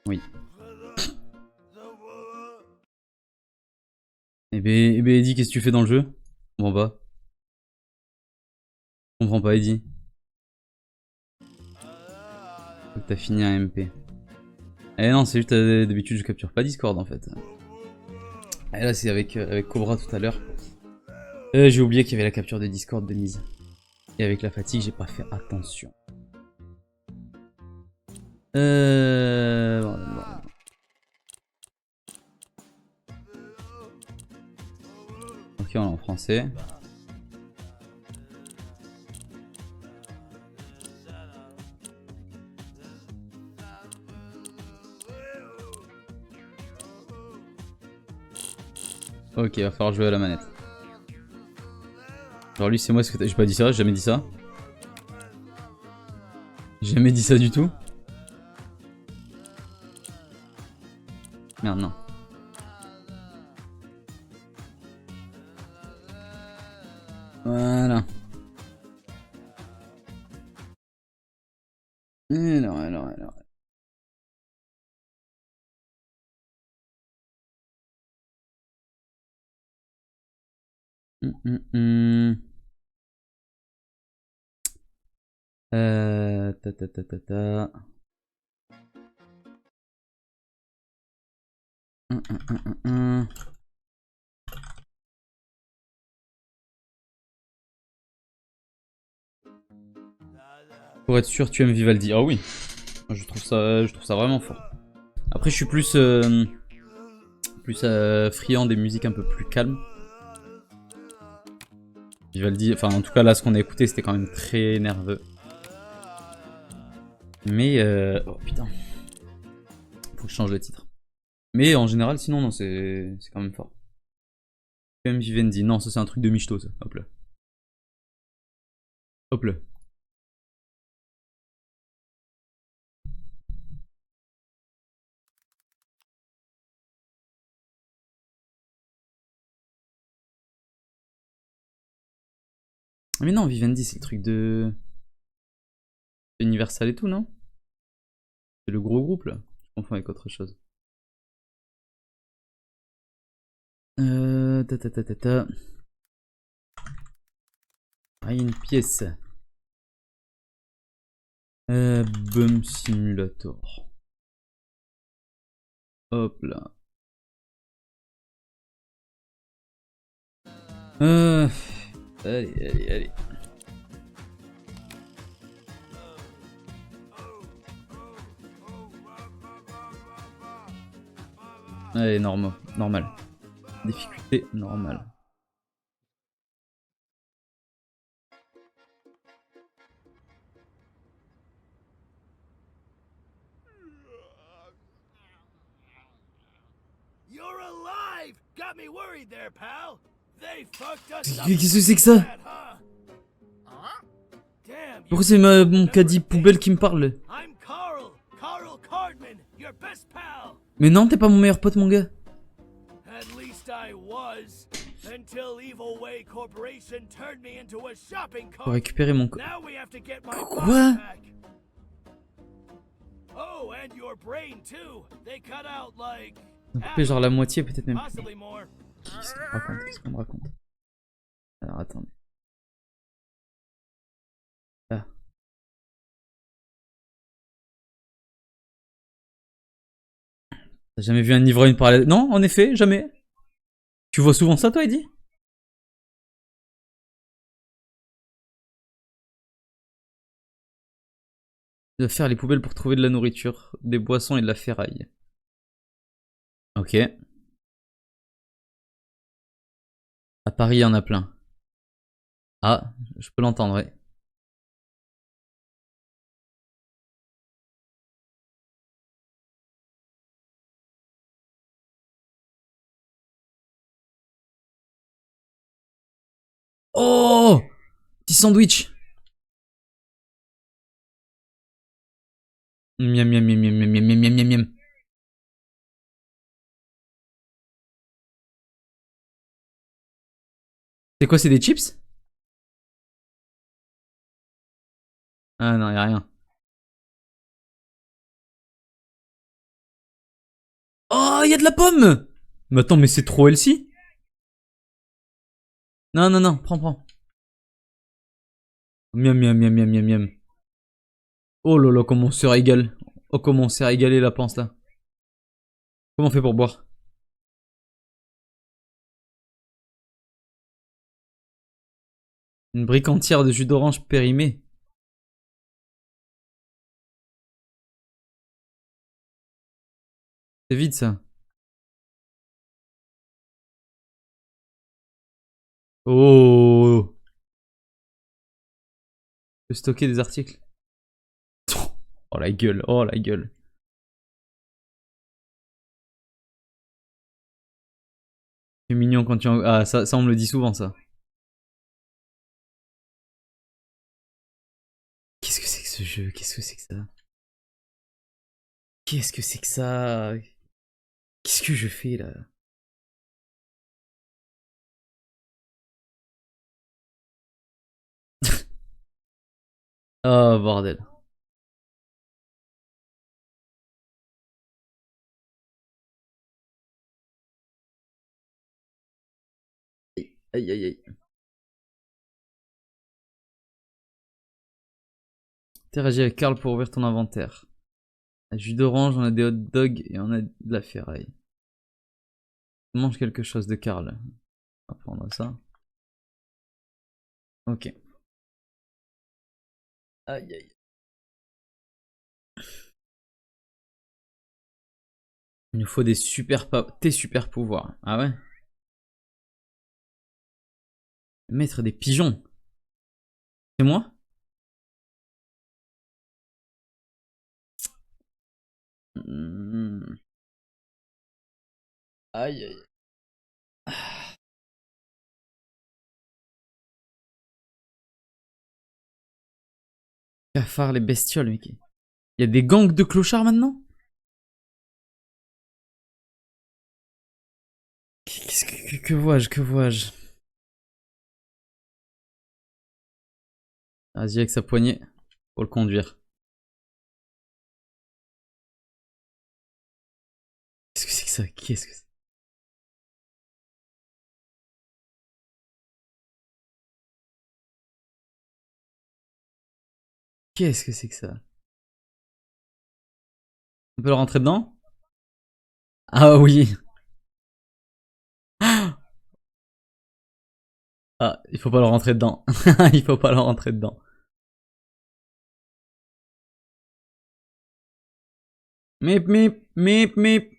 Oui. Eh ben Eddie, qu'est-ce que tu fais dans le jeu? Je comprends pas. Je comprends pas, Eddie. Faut que t'as fini un MP. Eh non, c'est juste d'habitude je capture pas Discord en fait. Et là c'est avec Cobra tout à l'heure. J'ai oublié qu'il y avait la capture de Discord de mise. Et avec la fatigue, j'ai pas fait attention. Voilà. Ok, on est en français. Ok, va falloir jouer à la manette. Genre lui c'est moi, ce que j'ai pas dit ça, j'ai jamais dit ça. J'ai jamais dit ça du tout. Merde, non. Voilà. Alors. Ta. Pour être sûr, tu aimes Vivaldi. Ah oui. Je trouve ça vraiment fort. Après, je suis plus friand des musiques un peu plus calmes. Vivaldi, enfin en tout cas là, ce qu'on a écouté, c'était quand même très nerveux. Mais oh putain, faut que je change le titre. Mais en général, sinon non, c'est quand même fort. Même Vivendi, non, ça c'est un truc de michto, ça. Hop là. Hop là. Mais non, Vivendi, c'est le truc de Universal et tout, non? C'est le gros groupe là. Je confonds avec autre chose. Ta. Ah, il y a une pièce. Bum Simulator. Hop là. Allez. Allez, normal. Difficulté normale. Qu'est-ce que c'est que ça? Pourquoi c'est mon caddie poubelle qui me parle? Mais non, t'es pas mon meilleur pote, mon gars. Pour récupérer mon Quoi? On a coupé genre la moitié, peut-être même. Qu'est-ce qu'on me raconte? Alors attendez. Ah. T'as jamais vu un ivrogne parler? Non, en effet, jamais. Tu vois souvent ça, toi, Eddie? De faire les poubelles pour trouver de la nourriture, des boissons et de la ferraille. Ok. À Paris, il y en a plein. Ah, je peux l'entendre, ouais. Oh! Petit sandwich! Miam. C'est quoi, c'est des chips? Ah non, y'a rien. il y a de la pomme! Mais attends, mais c'est trop healthy. Non, non, non, prends. Miam, miam, miam, miam, miam, miam. Oh là là, comment on se régale. Oh, comment on s'est régalé la panse là. Comment on fait pour boire? Une brique entière de jus d'orange périmé. C'est vide ça. Oh. Je peux stocker des articles. Oh la gueule, oh la gueule. C'est mignon quand tu en... Ah, ça on me le dit souvent ça. Qu'est-ce que c'est que ce jeu? Qu'est-ce que c'est que ça? Qu'est-ce que c'est que ça? Qu'est-ce que je fais là? Oh bordel. Aïe aïe aïe. Interagis avec Karl pour ouvrir ton inventaire. Un jus d'orange, on a des hot dogs et on a de la ferraille. Mange quelque chose de Karl. On va prendre ça. Ok. Aïe aïe. Il nous faut tes super pouvoirs. Ah ouais? Mettre des pigeons. C'est moi? Hmm. Aïe aïe. Cafard, les bestioles, mec. Il y a des gangs de clochards maintenant? Qu'est-ce que vois-je? Que vois-je? Vas-y avec sa poignée. Faut le conduire. Qu'est-ce que c'est que ça? Qu'est-ce que c'est? Qu'est-ce que c'est que ça? On peut le rentrer dedans? Ah oui. Ah, il faut pas le rentrer dedans. Il faut pas le rentrer dedans. Mip, mip, mip, mip.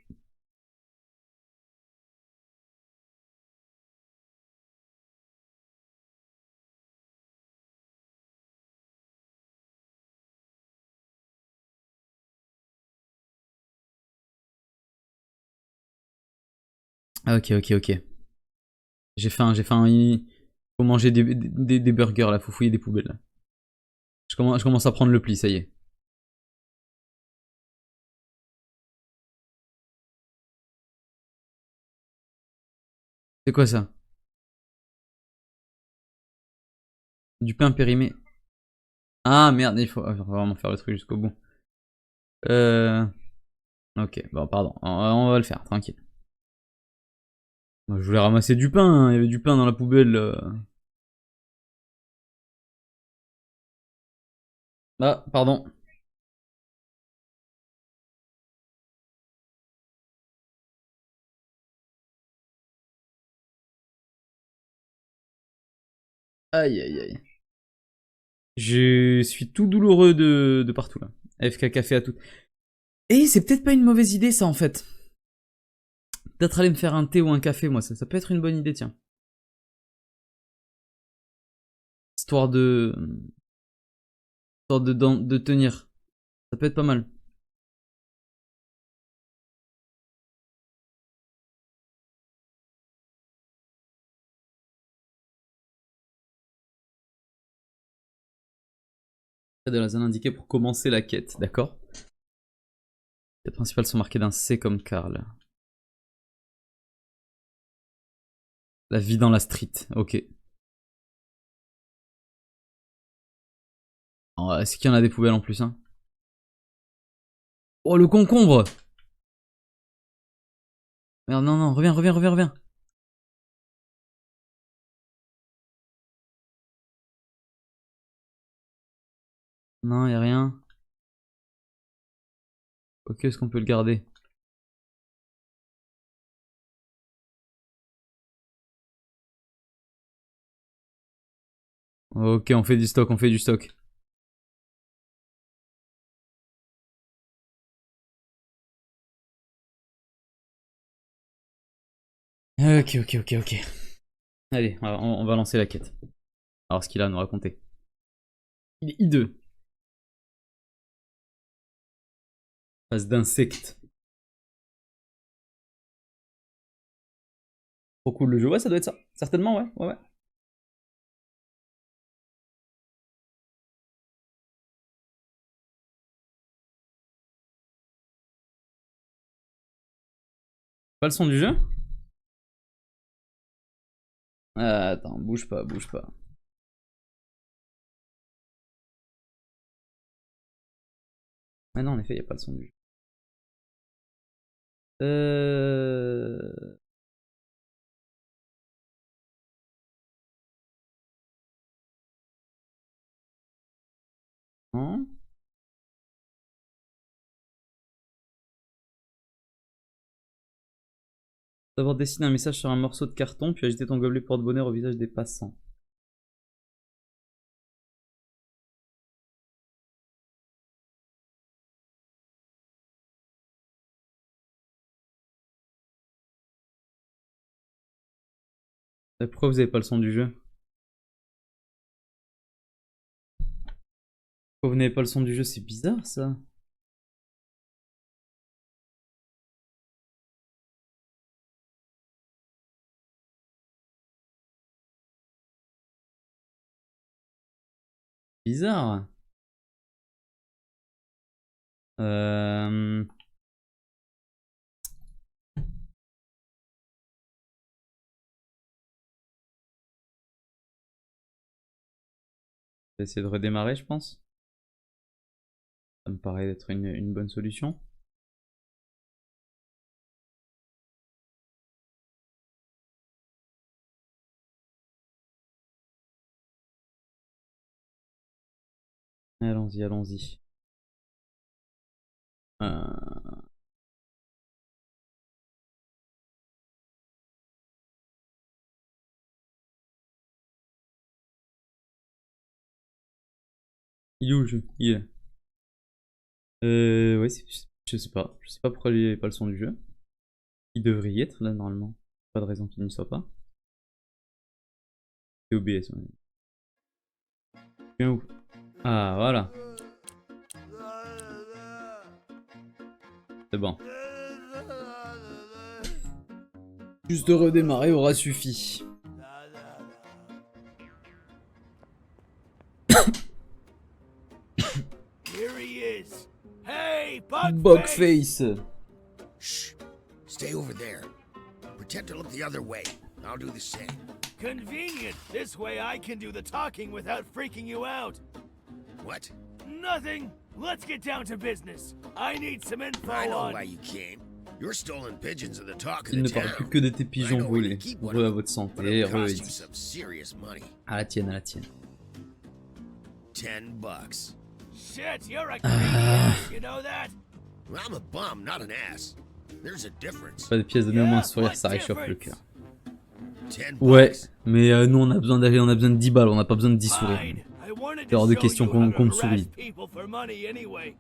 Ah, ok, ok, ok. J'ai faim, j'ai faim. Il faut manger des burgers là, faut fouiller des poubelles là. Je commence à prendre le pli, ça y est. C'est quoi ça? Du pain périmé. Ah merde, faut vraiment faire le truc jusqu'au bout. Euh... Ok, bon pardon, on va le faire, tranquille. Moi, je voulais ramasser du pain, hein. Il y avait du pain dans la poubelle. Ah, pardon. Aïe aïe aïe. Je suis tout douloureux de partout là. FK café à tout. Et c'est peut-être pas une mauvaise idée ça en fait. Peut-être aller me faire un thé ou un café moi, ça peut être une bonne idée tiens. Histoire de... Histoire de tenir. Ça peut être pas mal. De la zone indiquée pour commencer la quête, d'accord? Les principales sont marquées d'un C comme Karl. La vie dans la street, ok. Est-ce qu'il y en a des poubelles en plus hein? Oh le concombre! Merde, non, non, reviens, reviens, reviens, reviens. Non, y'a rien. Ok, est-ce qu'on peut le garder? Ok, on fait du stock, on fait du stock. Ok, ok, ok, ok. Allez, on va lancer la quête. Alors, ce qu'il a à nous raconter. Il est hideux. Phase d'insectes. Trop cool le jeu. Ouais, ça doit être ça. Certainement, ouais. Ouais, ouais. Pas le son du jeu? Attends, bouge pas, bouge pas. Ah non, en effet, y a pas le son du jeu. Euh... Non. D'abord dessiner un message sur un morceau de carton, puis agiter ton gobelet porte-bonheur au visage des passants. Pourquoi vous avez pas le son du jeu? Pourquoi vous n'avez pas le son du jeu? C'est bizarre ça. Bizarre. Euh... Je vais essayer de redémarrer, je pense. Ça me paraît être une bonne solution. Allons-y, allons-y. Euh... Il est où le jeu? Il est là. Ouais, je sais pas. Je sais pas pourquoi il n'y avait pas le son du jeu. Il devrait y être là normalement. Pas de raison qu'il n'y soit pas. C'est OBS. Ouais. Viens où? Ah, voilà. C'est bon. Juste de redémarrer aura suffi. Here he is. Hey, Bugface. Shh. Stay over there. Pretend to look the other way. I'll do the same. Convenient. This way I can do the talking without freaking you out. What? Nothing. Let's get down to business. I need some info I know on... why you came. Your stolen pigeons are the talk of Il the ne parle town. plus que de tes pigeons volés. Re à votre But santé, it'll re cost you some serious money. à la tienne, à la tienne. $10. Shit, you're a genius. You know that? I'm a bum, not an ass. There's a difference. Pas de pièces, donnez au moins un sourire, ça réchauffe le cœur. 10 Ouais, bucks. mais nous on a besoin d'aller, on a besoin de 10 balles, on n'a pas besoin de 10 sourires. Fine. I wanted C'est hors to de show question you how qu'on to me harass sourie. people for money anyway.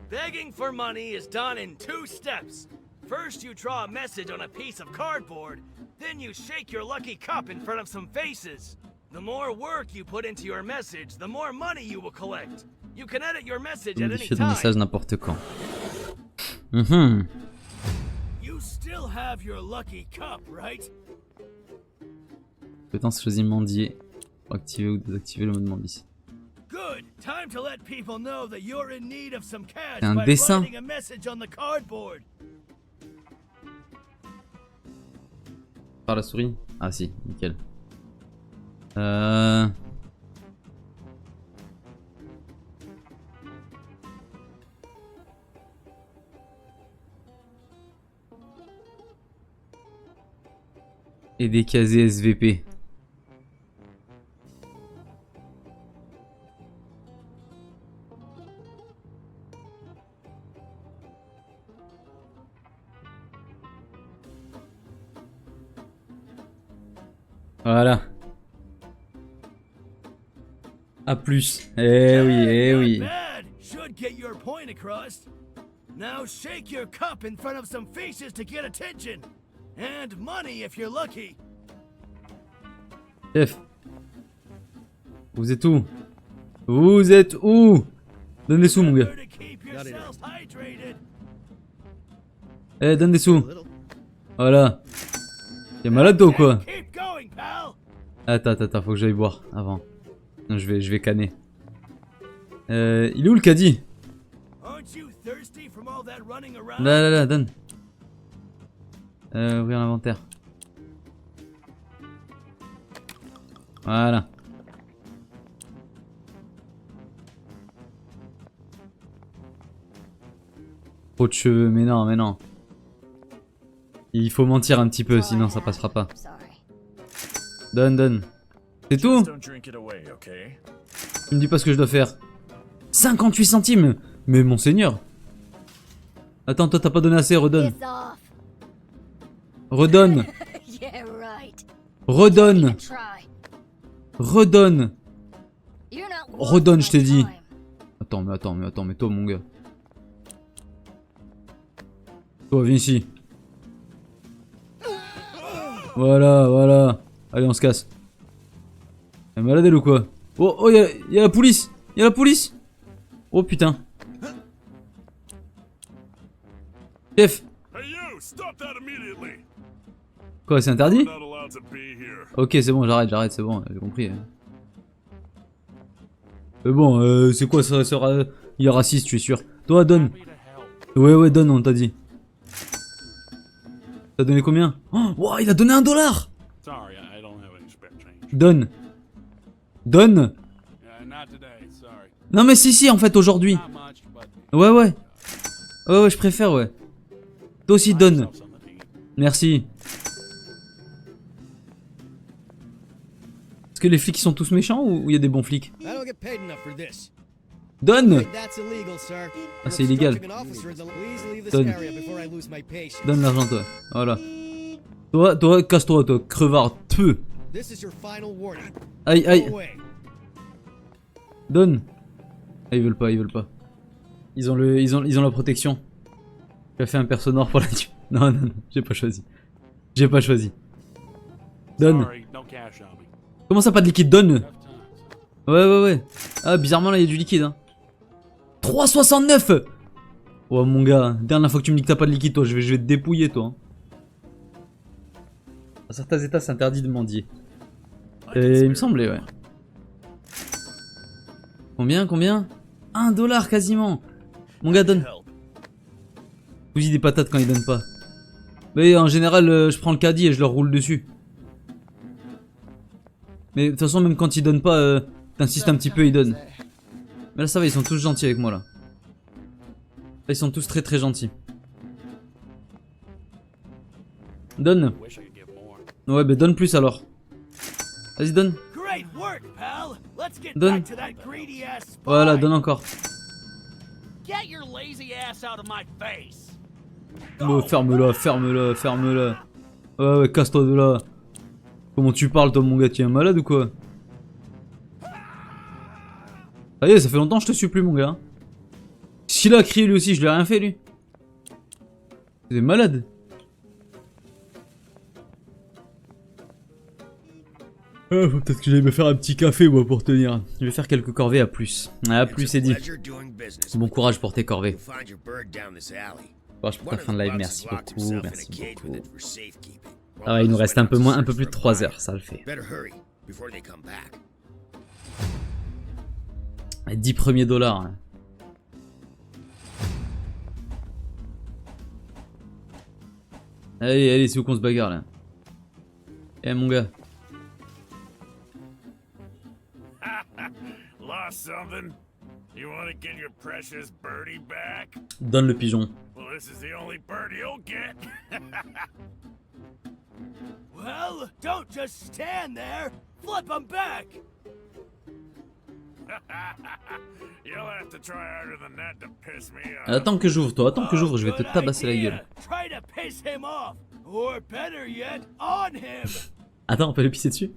Begging for money is done in 2 steps. First, you draw a message on a piece of cardboard, then you shake your lucky cup in front of some faces. The more work you put into your message, the more money you will collect. You can edit your message at any Modifier ton message time. n'importe quand. Mhm. You still have your lucky cup, right? Compétence choisie mendier. Pour activer ou désactiver le mode mendier. Good. Time to let people know that you're in need of some cash C'est un by dessin. writing a message on the cardboard. Par la souris? Ah si, nickel. Et des casés SVP. Voilà. A plus. Eh oui, eh Not oui. bad. Should get your point across. Now shake your cup in front of some faces to get attention. And money if you're lucky. Chef. Vous êtes où? Vous êtes où? Donne des sous, mon gars. Remember to keep yourselves hydrated. Eh, donne des sous. Voilà. T'es malade toi ou quoi? Keep going, pal. Attends, faut que j'aille boire avant. Non, je vais canner. Il est où le caddie? Aren't you thirsty from all that running around? Là, donne. Ouvrir l'inventaire. Voilà. Trop de cheveux, mais non, mais non. Il faut mentir un petit peu, sinon ça passera pas. Donne. C'est tout? Don't drink it away, okay? Tu me dis pas ce que je dois faire. 58 centimes. Mais monseigneur. Attends, toi t'as pas donné assez, redonne. Redonne. Redonne. Redonne. Redonne, je t'ai dit. Attends, mais toi mon gars. Toi, viens ici. Voilà. Allez, on se casse. Elle est malade elle ou quoi? Oh, y'a la police. Y'a la police. Oh putain. Chef. Hey you, stop that immediately. Quoi, c'est interdit? Not allowed to be here. Ok, c'est bon, j'arrête, c'est bon, j'ai compris. Mais bon, c'est quoi ça sera... Il est raciste, je suis sûr. Toi, donne. Happy to help. Ouais, donne, on t'a dit. T'as donné combien? Oh, wow, il a donné $1. Sorry, I don't have any spare change. Donne. Not today, sorry. Non mais si, en fait, aujourd'hui. Not much, but Ouais, je préfère, ouais. Toi aussi, donne. yourself something to eat. Merci. Est-ce que les flics ils sont tous méchants ou il y a des bons flics? I don't get paid enough for this. Donne. That's illegal, sir. Ah, c'est illégal. Donne. Donne l'argent, toi. Voilà. Toi, casse-toi, toi, crevard, peu. Aïe. Donne. Ah, ils veulent pas. Ils ont la protection. J'ai fait un perso noir pour la tuer. Non, j'ai pas choisi. Donne. Sorry, no cash on me. Comment ça, pas de liquide? Donne. Tough times. Ouais. Ah, bizarrement, là, il y a du liquide, hein. 3,69. Oh, mon gars, dernière fois que tu me dis que t'as pas de liquide, toi, je vais te dépouiller, toi. À certains états, c'est interdit de mendier. Il me semblait, ouais. Combien? $1 quasiment. Mon gars, donne. Vous dites des patates quand ils donnent pas. Mais en général, je prends le caddie et je leur roule dessus. Mais de toute façon, même quand ils donnent pas, t'insistes un petit peu, ils donnent. Mais là, ça va, ils sont tous gentils avec moi, là. Là, ils sont tous très gentils. Donne. Wish I could give more. Ouais, bah donne plus alors. Vas-y, donne. Great work, pal. Let's get Donne. back to that greedy ass spy. Voilà, donne encore. Get your lazy ass out of my face. Oh, ferme-la. Ouais, casse-toi de là. Comment tu parles, toi, mon gars? Tu es un malade ou quoi? Ça y est, ça fait longtemps que je te suis plus, mon gars. S'il a crié lui aussi, je lui ai rien fait, lui. C'est malade. Ah, faut peut-être que j'aille me faire un petit café, moi, pour tenir. Je vais faire quelques corvées à plus. À plus, c'est dit. Bon courage pour tes corvées. Courage pour ta fin de live, merci beaucoup. Ah ouais, il nous reste un peu plus de 3 heures, ça le fait. Les 10 premiers dollars. Hein. Allez, c'est où qu'on se bagarre là? Eh mon gars. Lost something? You want to get your precious birdie back? Donne le pigeon. Well, this is the only bird you'll get. Well, don't just stand there. Flip 'em back. You'll have to try harder than that to piss me off. Attends que j'ouvre, toi. Attends que j'ouvre, je vais te Good tabasser la idea. gueule. Try to piss him off, or better yet, on him. Attends, on peut le pisser dessus.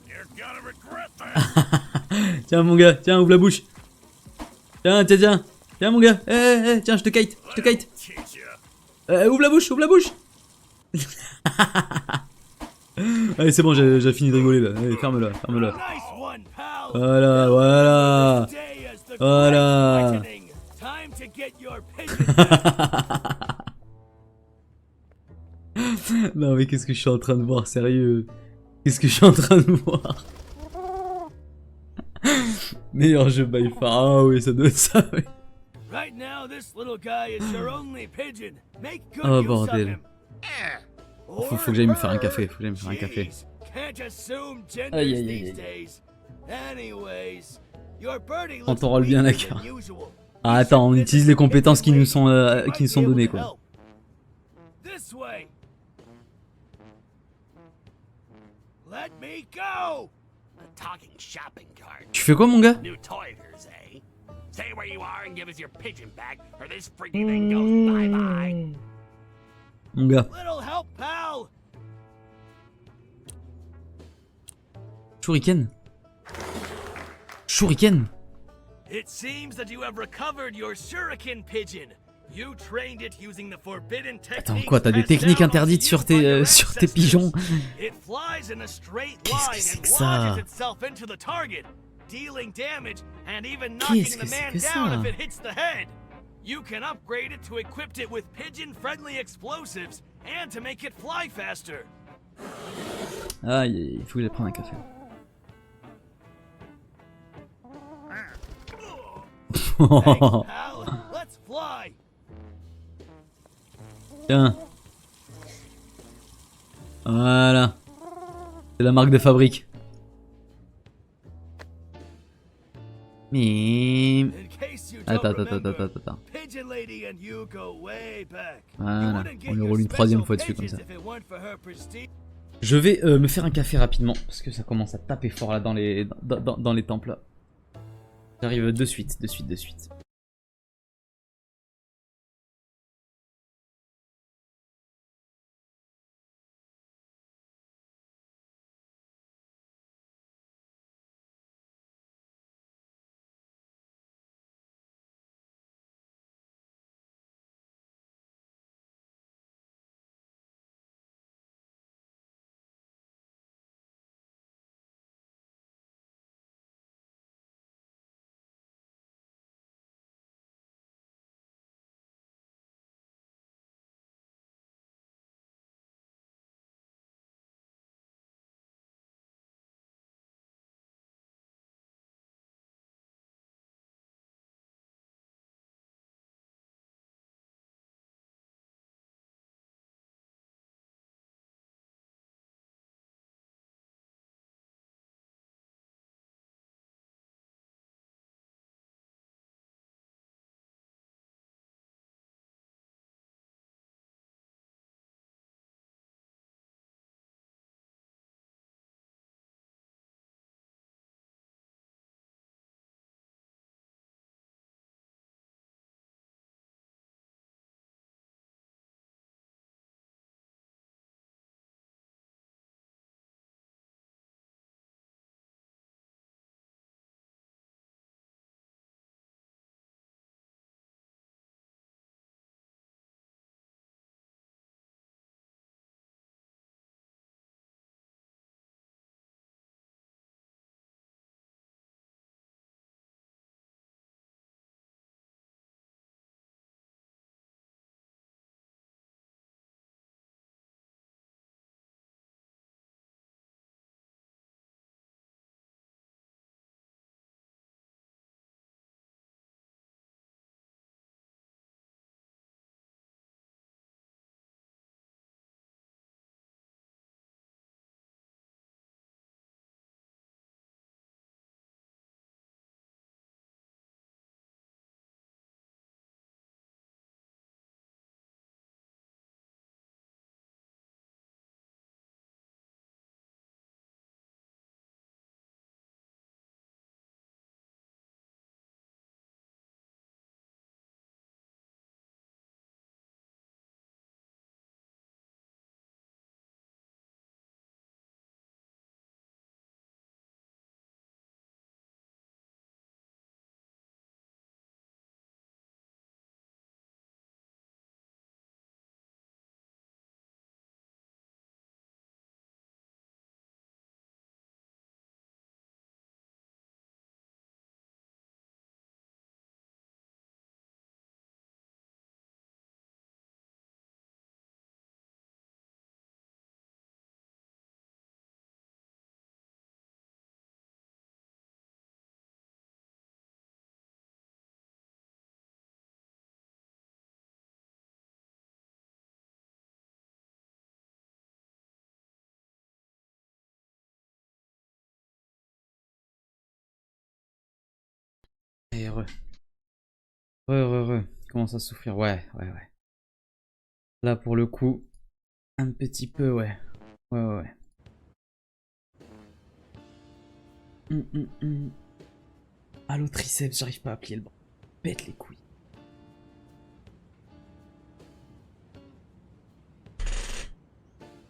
You're gonna regret that. Tiens, mon gars, tiens, ouvre la bouche. Tiens, tiens, tiens. Tiens, mon gars. Tiens, je te kite, je te kite. Teach you. Ouvre la bouche, ouvre la bouche. Allez, c'est bon, j'ai fini de rigoler là. Allez, ferme-la, ferme-la. Nice one, pal. Voilà, voilà. Stay as the Voilà. Great Reckoning. Time to get your pigeon back. Non, mais qu'est-ce que je suis en train de voir, sérieux? Qu'est-ce que je suis en train de voir? Meilleur jeu by far. Ah oui, ça doit être ça, oui. Right now, this little guy is your only pigeon. Make good Oh, use of bordel. him. Faut que j'aille me faire un café, faut que j'aille me faire un café. Jeez, can't assume genders Aïe, aïe, these aïe, days. Anyways, your birdie On looks t'enrôle bien la weaker than carte. usual. Ah, attends, on utilise les compétences qui nous sont données, quoi. This way. Let me go. A talking shopping cart. Tu fais quoi, mon gars? New toyers, eh? Stay where you are and give us your pigeon back, or this freaky thing goes bye-bye. Mon gars. Little help, pal. Shuriken. Shuriken. It seems that you have recovered your shuriken pigeon. You trained it using the forbidden Attends, techniques quoi, t'as des passed techniques down to interdites you sur by your tes ancestors. pigeons? It flies in a straight Qu'est-ce que line c'est and que ça? lodges itself into the target, dealing damage and even knocking Qu'est-ce the que c'est man que down ça? if it hits the head. You can upgrade it to equip it with pigeon-friendly explosives and to make it fly faster. Aïe, il faut que j'aille prendre un café. Thanks, pal. Let's fly. Tiens. Voilà. C'est la marque de fabrique. Mais... In case you don't Attends, remember, attends. Pigeon Lady and you go way back. Voilà, You wouldn't get on le your roule une troisième special fois dessus, comme pigeons ça. if it weren't for her prestige. Je vais me faire un café rapidement, parce que ça commence à taper fort là dans les temples là. J'arrive de suite. Commence à souffrir, ouais. Là, pour le coup, un petit peu, ouais. Ouais. Allo triceps, j'arrive pas à plier le bras. Pète les couilles.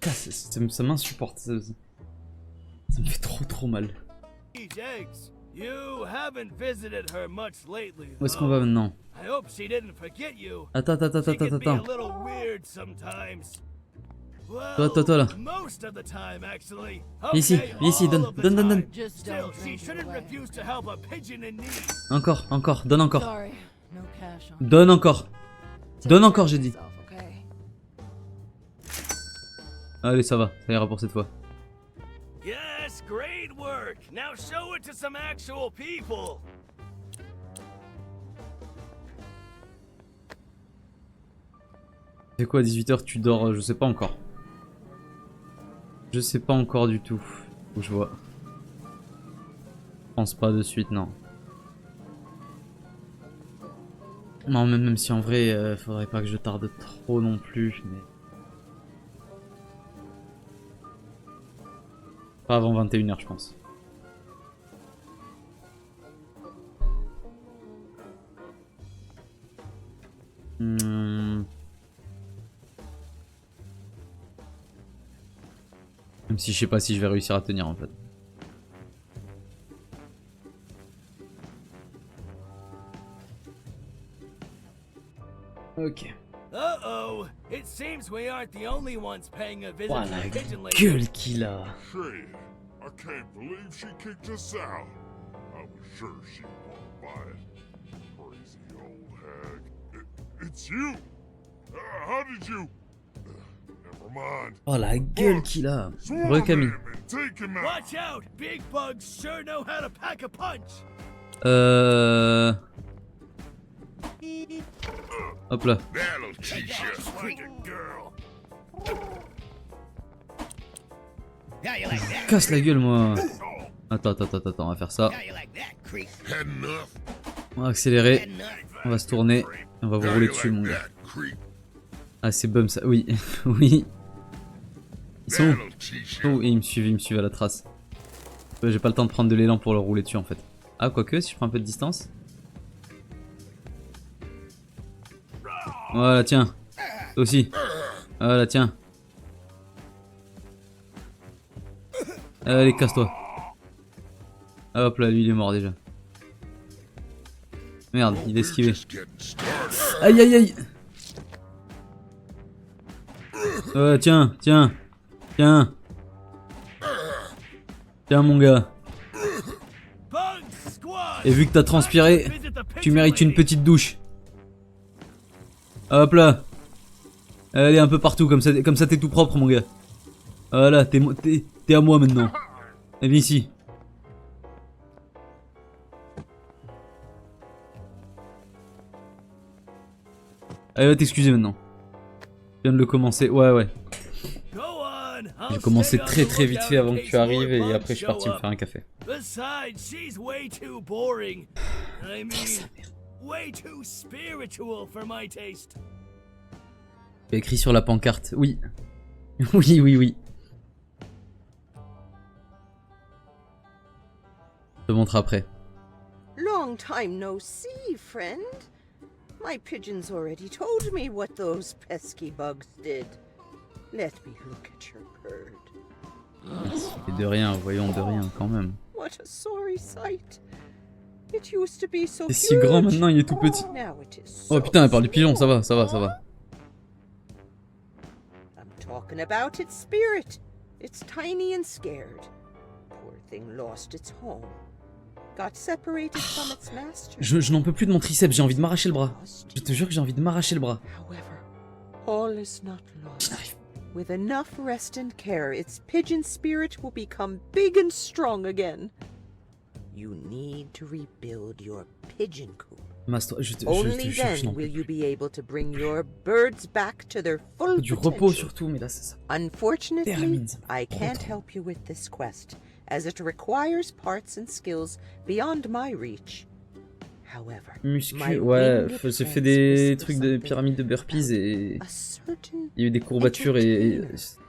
Ça m'insupporte. Ça me fait trop mal. These eggs. You haven't visited her much lately. Où est-ce qu'on va maintenant? I hope she didn't forget you. Attends. She can be a little weird sometimes. Well, Toi là. most of the time, actually. Viens ici, all donne, of the donne. time. Just Still, don't she drink it shouldn't away. refuse to help a pigeon in need. Encore, donne encore. Sorry, no cash on. Donne encore. Take Donne care encore, of j'ai dit. yourself, okay? Allez, ça ira pour cette fois. Yes, great work. Now show it to some actual people. C'est quoi, à 18h, tu dors? Je sais pas encore. Je sais pas encore du tout. Faut que je vois. Je pense pas de suite, non. Non, même si en vrai, faudrait pas que je tarde trop non plus, mais... Pas avant 21h, je pense. Même si je sais pas si je vais réussir à tenir en fait. Ok. Uh-oh. It seems we aren't the only ones paying a visit Oh to la the pigeon lady. gueule qu'il a. Shit, I can't believe she kicked us out. I was sure she won't buy it. Crazy old hag. It's you! How did you... never mind. Oh la gueule qu'il a. Re Camille. Him and take him out. Watch out! Big bugs sure know how to pack a punch. Hop là. That'll teach you. Like a girl. Casse la gueule moi. Attends, on va faire ça. Had enough. On va accélérer. On va se tourner. On va vous rouler dessus mon gars. Ah c'est bum ça. Oui. Oui. Ils sont où? Oh, et ils me suivent à la trace. Ouais, j'ai pas le temps de prendre de l'élan pour leur rouler dessus en fait. Ah quoique si je prends un peu de distance. Voilà tiens. Toi aussi. Voilà tiens. Allez casse-toi. Hop là lui il est mort déjà. Merde il est esquivé. Aïe. Tiens mon gars. Bug squad. Et vu que t'as transpiré, Visit the tu pigeon mérites une lady. petite douche. Hop là. Allez un peu partout, comme ça t'es tout propre mon gars. Voilà, t'es à moi maintenant. Et viens ici. Allez va t'excuser maintenant. Je viens de le commencer, ouais. Go on. J'ai I'll commencé stay on the très vite lookout fait avant in que case tu arrives more et bugs après je suis parti show me up. faire un café. Besides, she's way too boring. I mean, way too spiritual for my taste. Il y a écrit sur la pancarte, oui. Oui. Je te montre après. Long time no see, friend. My pigeons already told me what those pesky bugs did. Let me look at your bird. Et de rien, voyons de rien quand même. What a sorry sight. It used to be so C'est si grand huge. maintenant, il est tout petit. Now it is Oh so putain, elle parle du pigeon, small. ça va. I'm talking about its spirit. It's tiny and scared. Poor thing lost its home. Got separated from its master. Je n'en peux plus de mon triceps, j'ai envie de m'arracher le bras. Je te jure que j'ai envie de m'arracher le bras. However, all is not Je lost. n'arrive With enough rest and care, its pigeon spirit will become big and strong again. You need to rebuild your pigeon coop. Master, je te Only jure que je then n'en peux will you plus. be able to bring your birds back to their full Du repos potential. surtout, mais là c'est ça. Unfortunately, Termine, ça me I prend can't trop. help you with this quest, as it requires parts and skills beyond my reach. however, Muscu, my ouais, winged j'ai fait friend des whisper trucs de something. pyramides de burpees et A certain il y a eu des courbatures et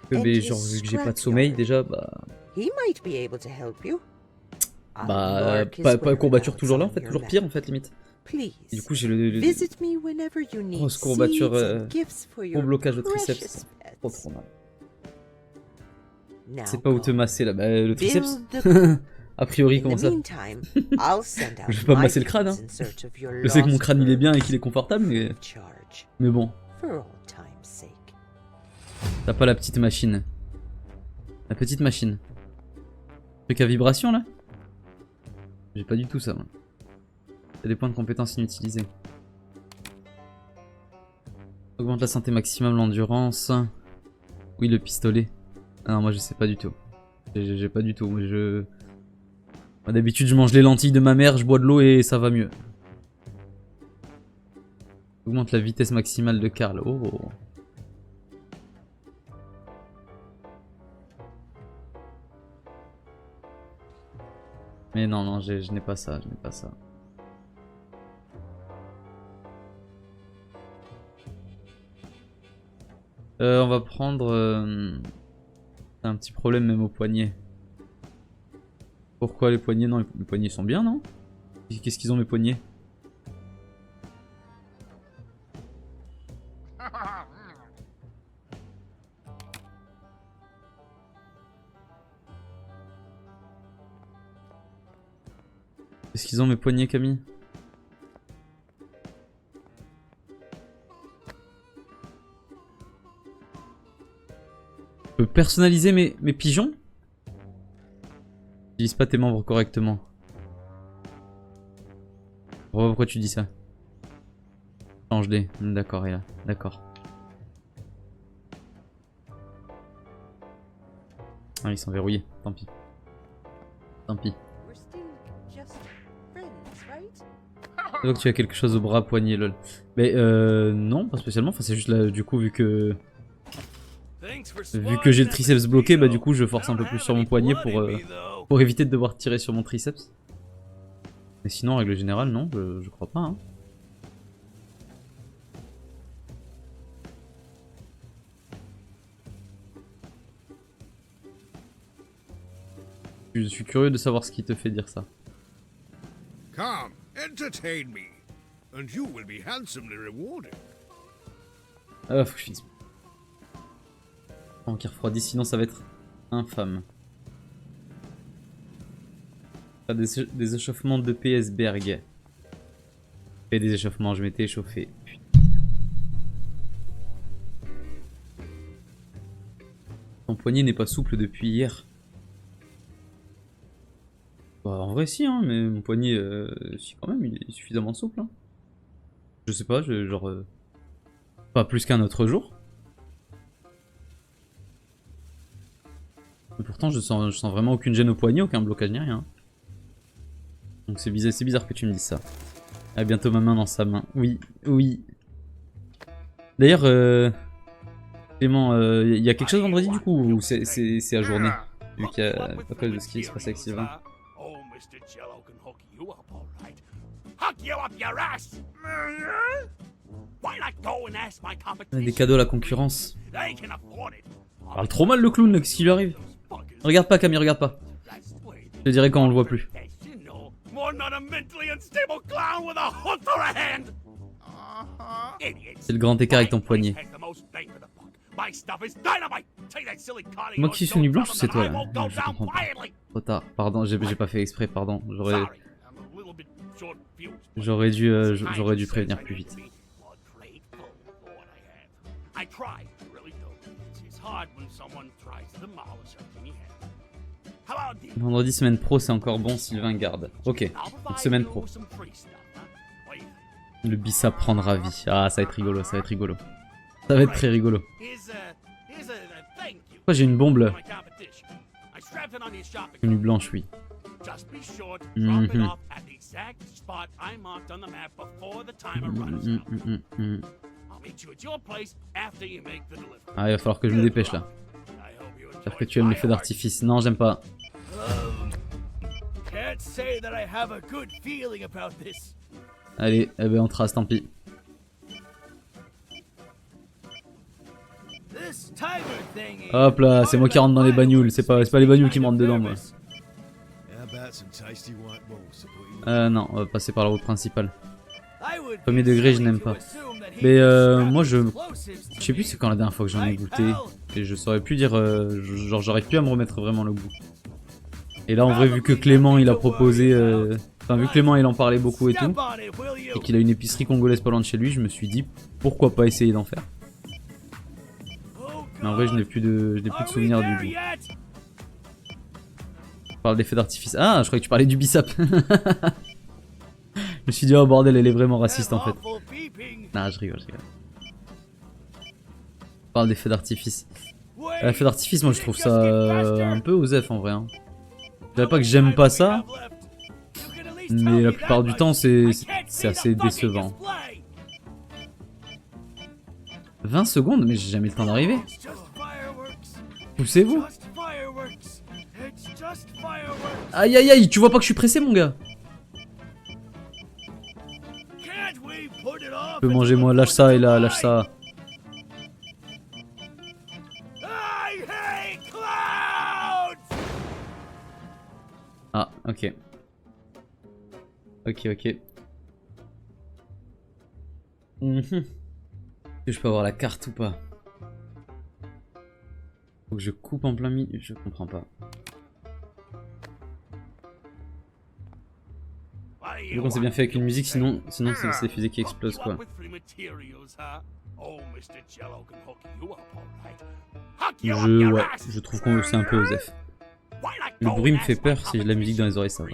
que, ben, genre vu que j'ai pas de sommeil déjà, bah he might be able to help you. I'll bah mark his pas courbature whereabouts toujours là en on fait, your toujours map. pire en fait limite. Please. Et du coup j'ai le Visit me whenever you need grosse courbature, seeds and gifts for your blocage au precious triceps. pets. Trop mal. Now C'est pas où te go. masser là, bah le triceps. Build the- A priori In comment the ça? meantime, I'll send out Je vais pas me my masser le crâne, hein. friends in search of your Je sais que mon lost crâne il est bien et birds. qu'il est confortable, Charge mais bon, for old time's sake. t'as pas la petite machine. La petite machine. Truc à vibration là? J'ai pas du tout ça. Moi. T'as des points de compétence inutilisés. Augmente la santé maximum, l'endurance. Oui, le pistolet. Ah non, moi je sais pas du tout. J'ai pas du tout. Moi, moi, d'habitude, je mange les lentilles de ma mère, je bois de l'eau et ça va mieux. Augmente la vitesse maximale de Karl. Oh. Mais non, je n'ai pas ça, je n'ai pas ça. On va prendre un petit problème même au poignet. Pourquoi les poignets? Non, les poignets sont bien, non? Qu'est-ce qu'ils ont mes poignets? Qu'est-ce qu'ils ont mes poignets, Camille? Je peux personnaliser mes pigeons? Utilise pas tes membres correctement. Pourquoi tu dis ça? Change-les. D'accord, et là. D'accord. Ah, ils sont verrouillés. Tant pis. Tant pis. We're still just friends, right? Je vois que tu as quelque chose au bras, poignet, lol. Mais non, pas spécialement. Enfin, c'est juste là, du coup, vu que j'ai le triceps bloqué, bah du coup, je force un peu plus sur mon poignet pour éviter de devoir tirer sur mon triceps. Mais sinon, en règle générale, non, je crois pas. Hein. Je suis curieux de savoir ce qui te fait dire ça. Come, entertain me, and you will be handsomely rewarded. Ah, faut que je finisse. Avant qu'il refroidisse, sinon ça va être infâme. Des échauffements de PSberg. Et des échauffements, je m'étais échauffé. Putain. Ton poignet n'est pas souple depuis hier. Bah, en vrai si, hein, mais mon poignet, si quand même, il est suffisamment souple. Hein. Je sais pas, genre... pas plus qu'un autre jour. Mais pourtant, je sens vraiment aucune gêne au poignet, aucun blocage ni rien. Donc c'est bizarre que tu me dises ça. À bientôt ma main dans sa main. Oui, oui. D'ailleurs, Clément, il y a quelque chose vendredi du coup ou c'est à journée? Vu qu'il y a pas cause de ce qui se passe avec Sylvain. Oh, Mr. Jello can hook you up, all right. Hook you up your ass! Why not go and ask my competition? Des cadeaux à la concurrence. They can afford it. Parle trop mal le clown, qu'est-ce qui lui arrive? Regarde pas Camille, regarde pas. Je te dirai quand on le voit plus. More not a mentally unstable clown with a hook for a hand. C'est le grand écart avec ton poignet. Moi qui suis nu blanche ou c'est toi là? Je comprends pas. Trop tard, pardon, j'ai pas fait exprès, pardon. J'aurais dû prévenir plus vite. Vendredi semaine pro c'est encore bon, Sylvain garde. Ok, une semaine pro. Le bissap prendra vie. Ah ça va être rigolo, ça va être rigolo. Ça va être très rigolo. Pourquoi j'ai une bombe là? Tenue blanche, oui. Ah il va falloir que je me dépêche là. J'espère que tu aimes les feux d'artifice. Non j'aime pas. Can't say that I have a good feeling about this. Allez, eh ben on trace, tant pis. This timer thingy. Hop là, c'est moi qui rentre dans les bagnoles, c'est pas les bagnoles qui me rentrent dedans moi. Non, on va passer par la route principale. Premier degré, je n'aime pas. Mais moi je sais plus c'est quand la dernière fois que j'en ai goûté. Et je saurais plus dire, genre j'aurais pu à me remettre vraiment le goût. Et là en vrai vu que Clément il a proposé, enfin vu que Clément il en parlait beaucoup et tout, et qu'il a une épicerie congolaise pas loin de chez lui, je me suis dit pourquoi pas essayer d'en faire. Mais en vrai je n'ai plus de souvenirs du goût. Je parle d'effet d'artifice. Ah je croyais que tu parlais du bissap. Je me suis dit oh bordel elle est vraiment raciste en fait. Non je rigole. Je parle d'effet d'artifice. L'effet d'artifice moi je trouve ça un peu osef en vrai. Hein. Je dirais pas que j'aime pas ça, mais la plupart du temps c'est assez décevant. 20 secondes, mais j'ai jamais le temps d'arriver. Poussez-vous. Aïe aïe aïe, tu vois pas que je suis pressé mon gars. Tu peux manger moi, lâche ça et là, lâche ça. Ah, ok. Ok. Est-ce que je peux avoir la carte ou pas? Faut que je coupe en plein milieu, je comprends pas. Donc on s'est bien fait avec une musique, sinon c'est les fusées qui explosent quoi. Je trouve que c'est un peu osef. Le bruit me fait peur si j'ai de la musique dans les oreilles, ça va.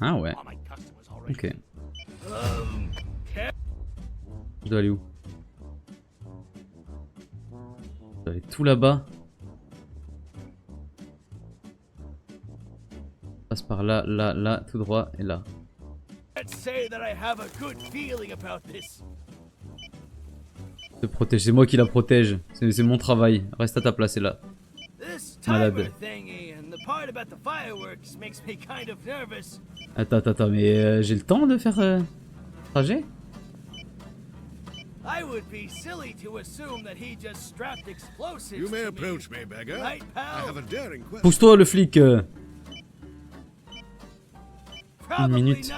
Ah ouais. Ok. Je dois aller où? Je dois aller tout là-bas. Je passe par là, là, tout droit et là. Te protège, c'est moi qui la protège. C'est mon travail. Reste à ta place et là. Malade. Attends, mais j'ai le temps de faire trajet? You may approach me, beggar. I have a daring question. Pousse-toi le flic. Une minute.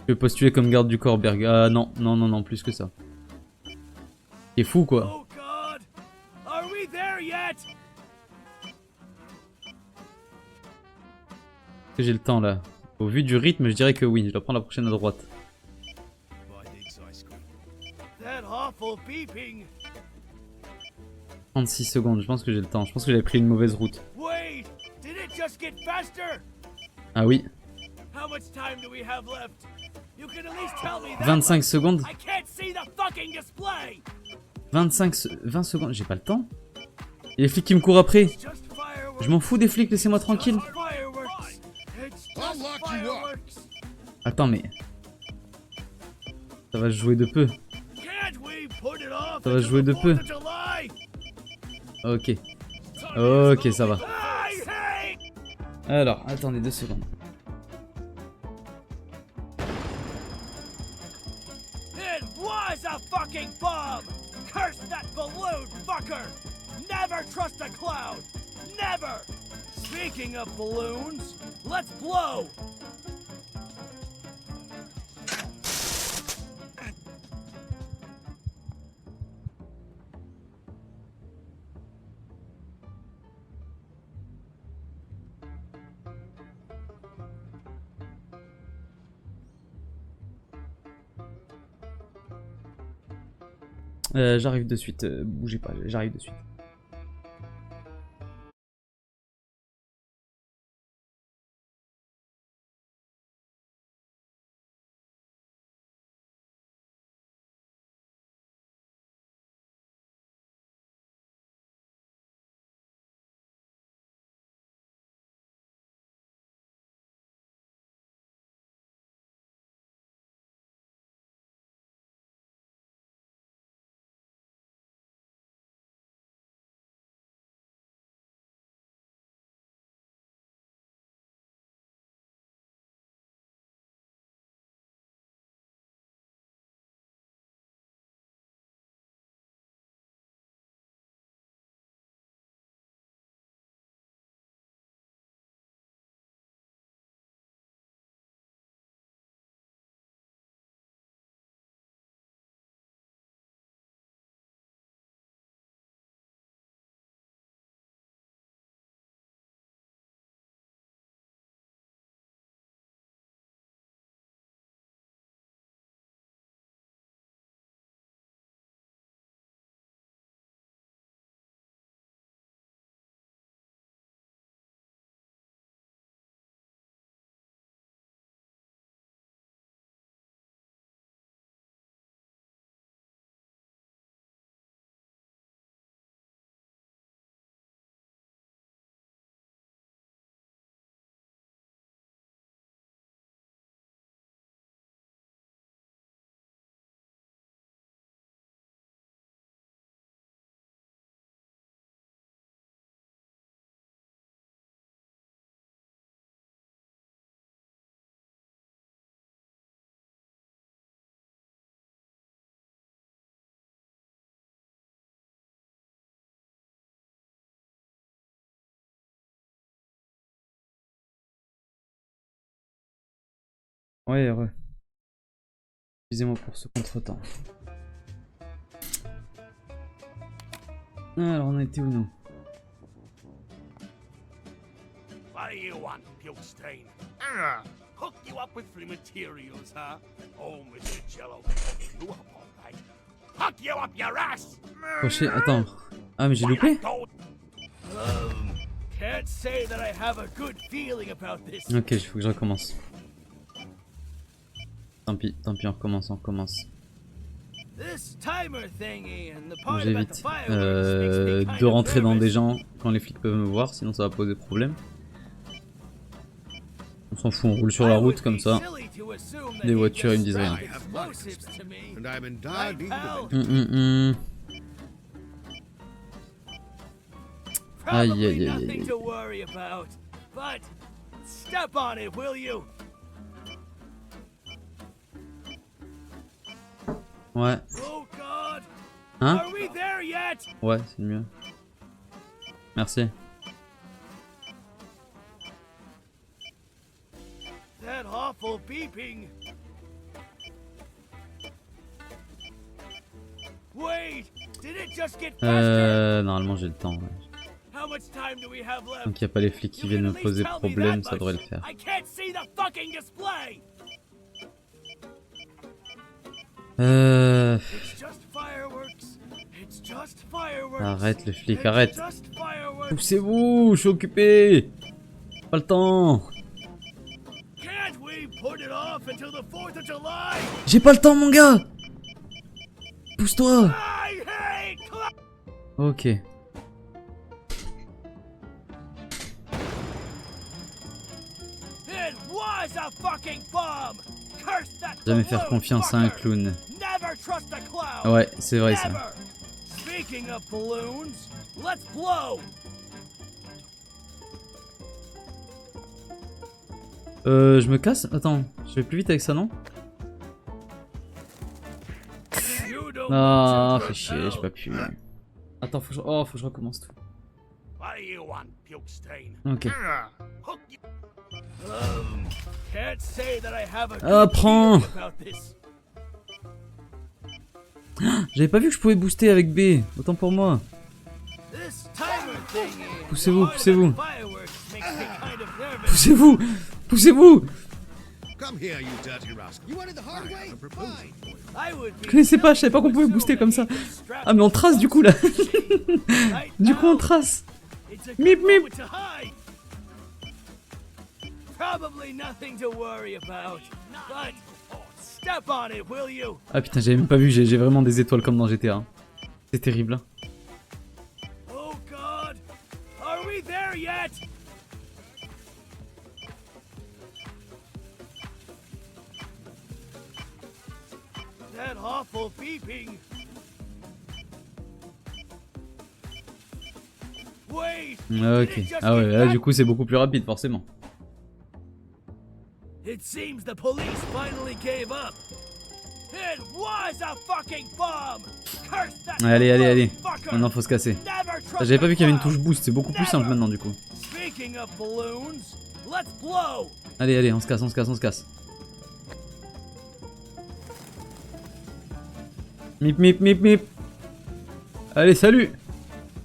Je vais postuler comme garde du corps, Berg. Ah non, plus que ça. C'est fou quoi. Est-ce que j'ai le temps là? Au vu du rythme, je dirais que oui. Je dois prendre la prochaine à droite. 36 secondes, je pense que j'ai le temps. Je pense que j'avais pris une mauvaise route. Ah oui. 25 secondes. 20 secondes, j'ai pas le temps. Il y a les flics qui me courent après. Je m'en fous des flics, laissez-moi tranquille. Attends mais... Ça va se jouer de peu. Ça va se jouer de peu. Ok. Ok, ça va. Alors, attendez 2 secondes. It was a fucking bomb! Curse that balloon, fucker! Never trust a cloud! Never! Speaking of balloons, let's blow! J'arrive de suite, bougez pas, j'arrive de suite. Ouais. Excusez-moi pour ce contretemps. Alors, on a été où, nous? What do you want, puke stain? Hook you up with free materials, huh? Oh, Mr. Jello can hook you up, all right. Hook you up your ass! Crochet, attends. Ah, mais j'ai loupé? Can't say that I have a good feeling about this. Ok, il faut que je recommence. Tant pis, on recommence. This timer thingy and the part about the J'évite fireworks makes me kind de of rentrer dans nervous. des gens quand les flics peuvent me voir, sinon ça va poser problème. On s'en fout, on roule sur la route comme ça. Des voitures, ils me disent rien. I have markets, and I'm in dire need of Aïe, Probably aïe, aïe, nothing aïe. to worry about, but step on it, will you? Ouais, Oh God! hein? Are we there yet? Ouais, c'est mieux. Merci. That awful beeping. Wait, did it just get faster? Normalement j'ai le temps. Ouais. How much time do we have left? Tant qu'il n'y a pas les flics qui You viennent can me at least poser tell me problème, that ça devrait le much. faire. I can't see the fucking display. It's just fireworks. It's just fireworks. Arrête le flic, It's arrête. just fireworks. Poussez-vous, je suis occupé. Pas le temps. Can't we put it off until the 4th of July? J'ai pas le temps, mon gars. Pousse-toi. I hate Ok. It was a fucking bomb. Curse that Jamais faire balloon confiance à un fucker. clown. Never trust a clown. Ouais, c'est vrai ça. Never. Speaking of balloons, let's blow. Je me casse. Attends, je vais plus vite avec ça, non? You don't Ah, want to fais chier, rebel. j'ai pas pu. Attends, faut que je recommence tout. What do you want, puke stain? Ok. Hook you Can't say that I have a Ah, good prends. feeling about this. J'avais pas vu que je pouvais booster avec B. Autant pour moi. This timer thingy and Poussez-vous, the part poussez-vous. about fireworks makes me kind of nervous. Poussez-vous. Poussez-vous. Come here, you dirty rascal. You wanted the hard way? Fine. I would be Je connaissais pas, je savais silly pas qu'on to pouvait assume booster that comme he ça. just strapped Ah mais on trace du coup là. right Du coup on now. trace. It's a Meep, good meep. moment to hide. Probably nothing to worry about, but step on it, will you? Ah putain j'avais même pas vu, j'ai vraiment des étoiles comme dans GTA. C'est terrible. Hein. Oh God, are we there yet? That awful beeping. Wait. Ok. did it just Ah ouais, get là back? du coup c'est beaucoup plus rapide forcément. It seems the police finally gave up. It was a fucking bomb. Curse that Allez, allez, allez. fucker. Maintenant faut se casser. Never trust J'avais pas a vu qu'il y avait une clown. touche boost, c'est beaucoup plus simple maintenant du coup. Speaking of balloons, let's blow. Allez, allez, on se casse, on se casse, on se casse. Mip, mip, mip, mip. Allez, salut.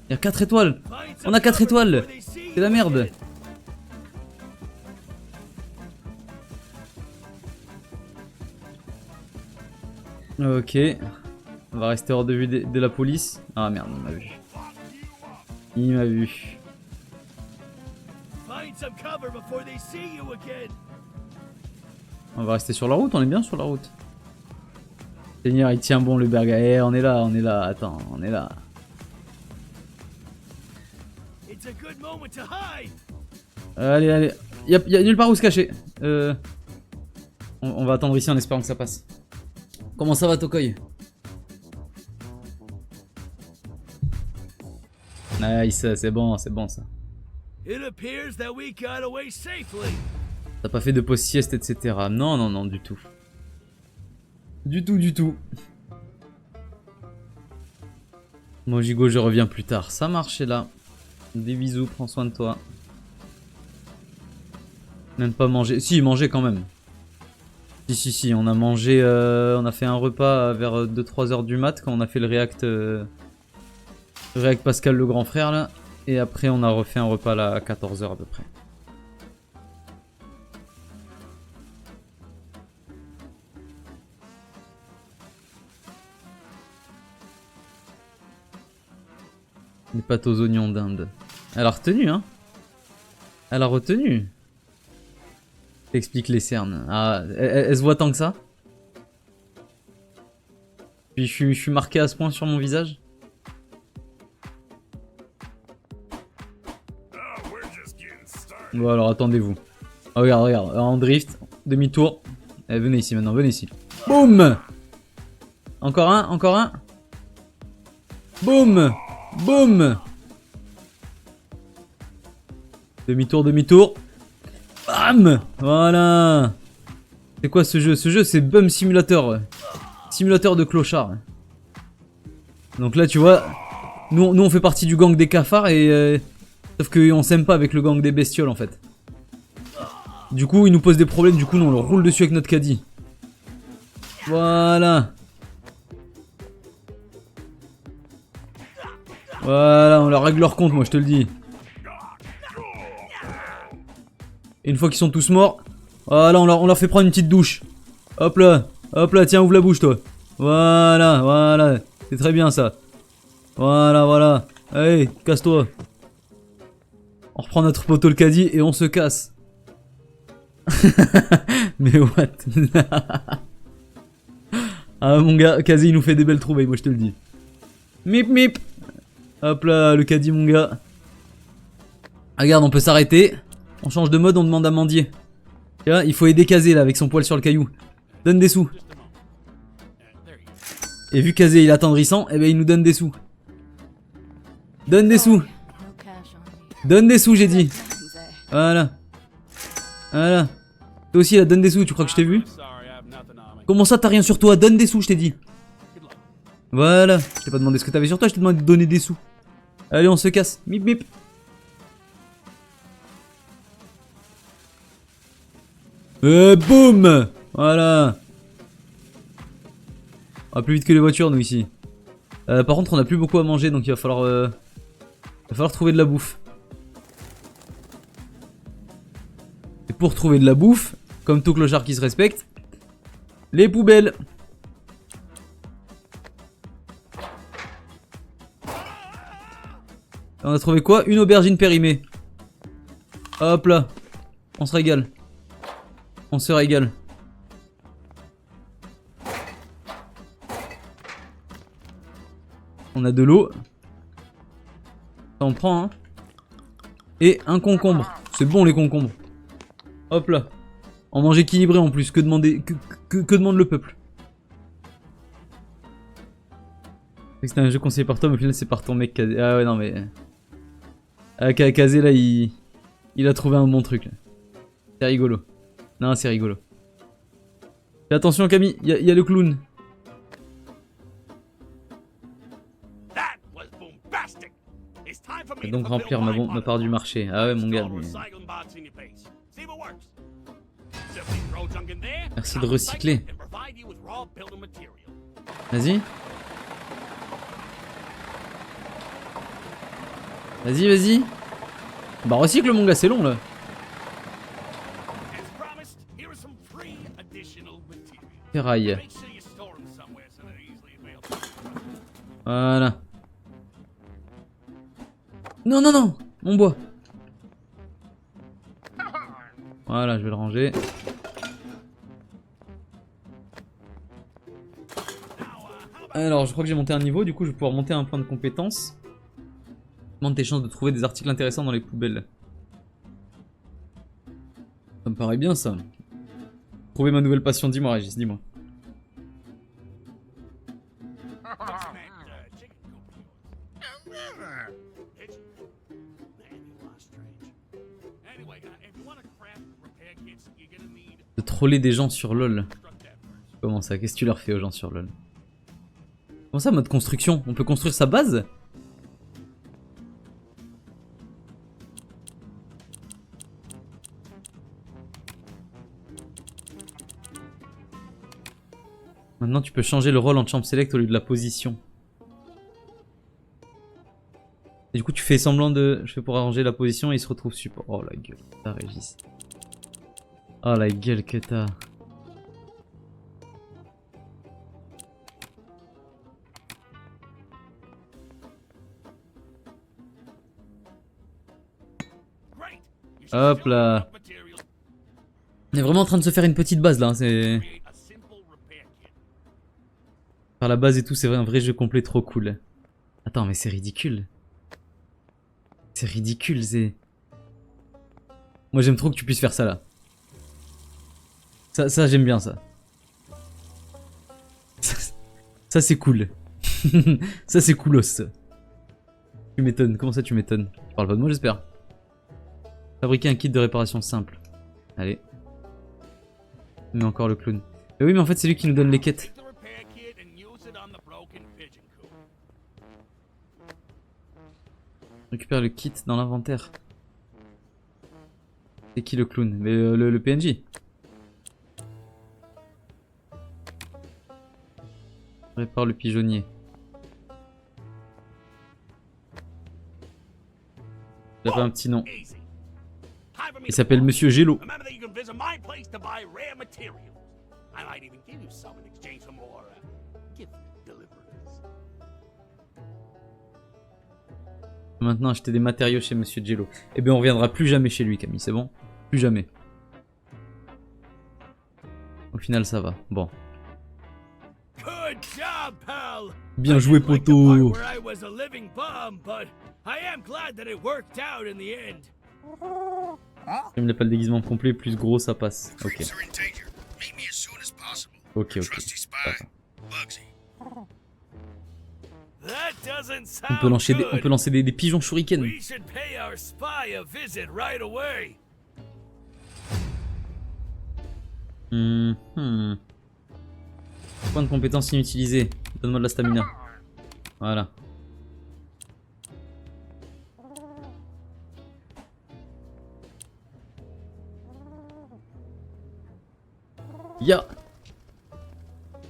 Il y a 4 étoiles. Find On some a 4 cover étoiles. before they see C'est la you merde. again. Ok. On va rester hors de vue de la police. Ah merde, il m'a vu. Il m'a vu. Find some cover before they see you again. On va rester sur la route, on est bien sur la route. Seigneur, il tient bon le Berga. Eh, on est là, attends, on est là. It's a good moment to hide. Allez, allez. Y a nulle part où se cacher. On va attendre ici en espérant que ça passe. Comment ça va, Tokoi? Nice, c'est bon ça. It appears that we got away safely. T'as pas fait de pause sieste, etc. Non, non, non, du tout. Du tout. Bon, Gigo, je reviens plus tard. Ça marche, là. Des bisous, prends soin de toi. Même pas manger. Si, manger quand même. Si, on a mangé, on a fait un repas vers 2-3 heures du mat quand on a fait le React Pascal le grand frère là. Et après on a refait un repas là à 14 heures à peu près. Des pâtes aux oignons d'Inde. Elle a retenu hein. Elle a retenu. T'expliques les cernes. Ah, elle se voit tant que ça? Puis je suis marqué à ce point sur mon visage? Bon alors attendez-vous. Oh, regarde, en drift, demi-tour. Eh, venez ici maintenant, venez ici. Boum! Encore un. Boum! Boum! Demi-tour. Bam! Voilà! C'est quoi ce jeu? Ce jeu c'est Bum Simulator. Ouais. Simulateur de clochard. Donc là tu vois, nous on fait partie du gang des cafards et... sauf qu'on s'aime pas avec le gang des bestioles en fait. Du coup il nous pose des problèmes, du coup nous on leur roule dessus avec notre caddie. Voilà. Voilà, on leur règle leur compte moi je te le dis. Et une fois qu'ils sont tous morts, voilà on leur fait prendre une petite douche. Hop là, tiens ouvre la bouche toi. Voilà, c'est très bien ça. Voilà. Allez, casse-toi. On reprend notre poteau le caddie et on se casse. Mais what? Ah mon gars, Kazi il nous fait des belles trouvailles, moi je te le dis. Mip. Hop là, le caddie mon gars. Regarde, on peut s'arrêter. On change de mode, on demande à mendier. Tiens, il faut aider Kazé là avec son poil sur le caillou. Donne des sous. Et vu Kazé il est attendrissant, eh ben il nous donne des sous. Donne des sous. No cash on me. Donne des sous j'ai dit. There. Voilà. Toi aussi là, donne des sous, tu crois que je t'ai vu? Comment ça t'as rien sur toi? Donne des sous, je t'ai dit. Voilà. Je t'ai pas demandé ce que t'avais sur toi, je t'ai demandé de donner des sous. Allez, on se casse. Mip. Boum. Voilà. On va plus vite que les voitures nous ici. Par contre on a plus beaucoup à manger donc il va falloir trouver de la bouffe. Et pour trouver de la bouffe, comme tout clochard qui se respecte, les poubelles. On a trouvé quoi? Une aubergine périmée. Hop là. On se régale. On a de l'eau. Ça on prend hein. Et un concombre. C'est bon les concombres. Hop là. On mange équilibré en plus. Que demande le peuple? C'est un jeu conseillé par toi mais au final c'est par ton mec Kazé. Ah ouais non mais... Ah Kazé là il a trouvé un bon truc là. C'est rigolo. Non c'est rigolo. Fais attention Camille, il y a le clown. Je vais donc remplir ma part du marché. Ah ouais mon gars. Mais... Merci de recycler. Vas-y. Vas-y. Bah recycle mon gars, c'est long là. Ferraille. Voilà. Non, mon bois. Voilà, je vais le ranger. Alors, je crois que j'ai monté un niveau, du coup je vais pouvoir monter un point de compétence. Augmente tes chances de trouver des articles intéressants dans les poubelles. Ça me paraît bien ça. Trouver ma nouvelle passion, dis-moi Régis, dis-moi. De troller des gens sur LoL. Comment ça? Qu'est-ce que tu leur fais aux gens sur LoL? Comment ça, mode construction? On peut construire sa base? Maintenant, tu peux changer le rôle en champ select au lieu de la position. Et du coup, tu fais semblant de... Je fais pour arranger la position et il se retrouve support. Oh la gueule, t'as Régis. Oh la gueule que t'as. Great. You should Hop fill là. up materials, On est vraiment en train de se faire une petite base là. Hein. C'est... create a simple repair kit. Faire la base et tout, c'est un vrai jeu complet trop cool. Attends, mais c'est ridicule. C'est ridicule, c'est... Moi j'aime trop que tu puisses faire ça là. Ça j'aime bien ça. Ça c'est cool. Ça c'est coolos. Tu m'étonnes, comment ça tu m'étonnes? Tu parles pas de moi j'espère. Fabriquer un kit de réparation simple. Allez. Mais encore le clown. Mais oui mais en fait c'est lui qui nous donne les quêtes. Take the repair kit and use it on the broken pigeon coop. Récupère le kit dans l'inventaire. C'est qui le clown? Mais le PNJ. Répare le pigeonnier. Il a pas un petit nom. Easy. Time for me Il to s'appelle go. Monsieur Gélo. Remember that you can visit my place to buy rare materials. I might even give you some in exchange for more gift deliveries. Maintenant acheter des matériaux chez Monsieur Jello. Eh bien on reviendra plus jamais chez lui Camille, c'est bon? Plus jamais. Au final ça va. Bon. Good job, pal. Bien I joué didn't like the poto. part where I was a living bomb, but I am glad that it worked out in the end. Comme il n'a pas le déguisement complet, plus gros ça passe. Ok. Creeps are in danger. Meet me as soon as possible. Ok, ok. Trusty spy, Bugsy. That doesn't On peut sound lancer good. des pigeons shuriken. We should pay our spy a visit right away. Point de compétence inutilisé. Donne-moi de la stamina. Voilà. Ya.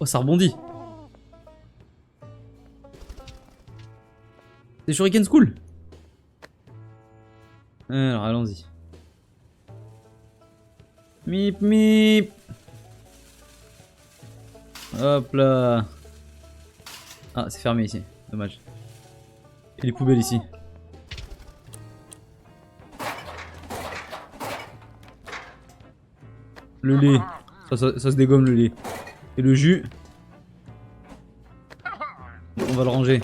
Oh, ça rebondit. C'est Shuriken School. Alors, allons-y. Mip mip. Hop là. Ah, c'est fermé ici. Dommage. Et les poubelles ici. Le lait. Ça se dégomme le lait. Et le jus. On va le ranger.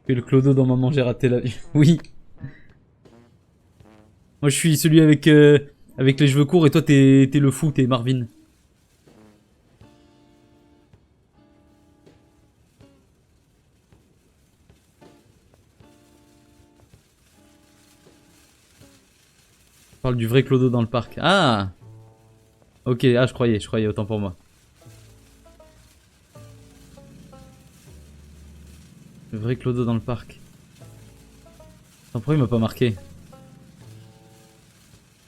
Et le clodo dans Maman j'ai raté la vie. Oui. Moi je suis celui avec les cheveux courts et toi t'es le fou, t'es Marvin. Je parle du vrai clodo dans le parc. Ah. Ok, ah je croyais, autant pour moi. Le vrai clodo dans le parc. Attends, pourquoi il m'a pas marqué?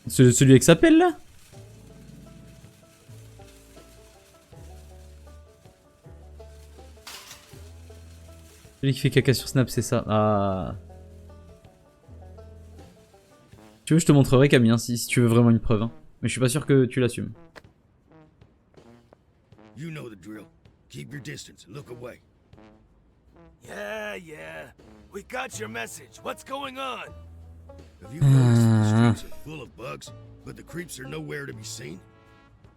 Celui avec sa pelle là? Celui qui fait caca sur Snap, c'est ça. Ah. Tu veux, je te montrerai Camille, hein, si tu veux vraiment une preuve. Hein. Mais je suis pas sûr que tu l'assumes. You know the drill. Keep your distance and look away. Yeah. We got your message. What's going on? Have you noticed the streets are full of bugs, but the creeps are nowhere to be seen?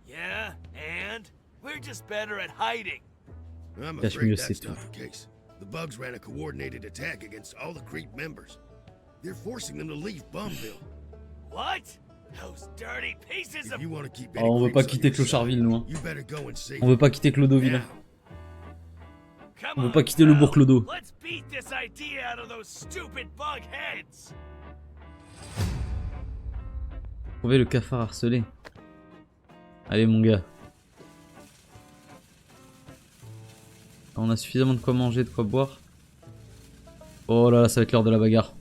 Yeah, and we're just better at hiding. I'm Cache afraid mieux, that's c'est not tout. the case. The bugs ran a coordinated attack against all the creep members. They're forcing them to leave Bumville. What? Those dirty pieces If of... you want to keep Oh, any on veut creeps pas on quitter your side, Clocharville, nous. Hein. you better go and save On veut pas quitter Clodoville. now. Hein. Come On veut on, pas quitter le pal. bourg Clodo. Let's beat this idea out of those stupid bug heads. Trouver le cafard harcelé. Allez mon gars. On a suffisamment de quoi manger, de quoi boire. Oh là là, ça va être l'heure de la bagarre.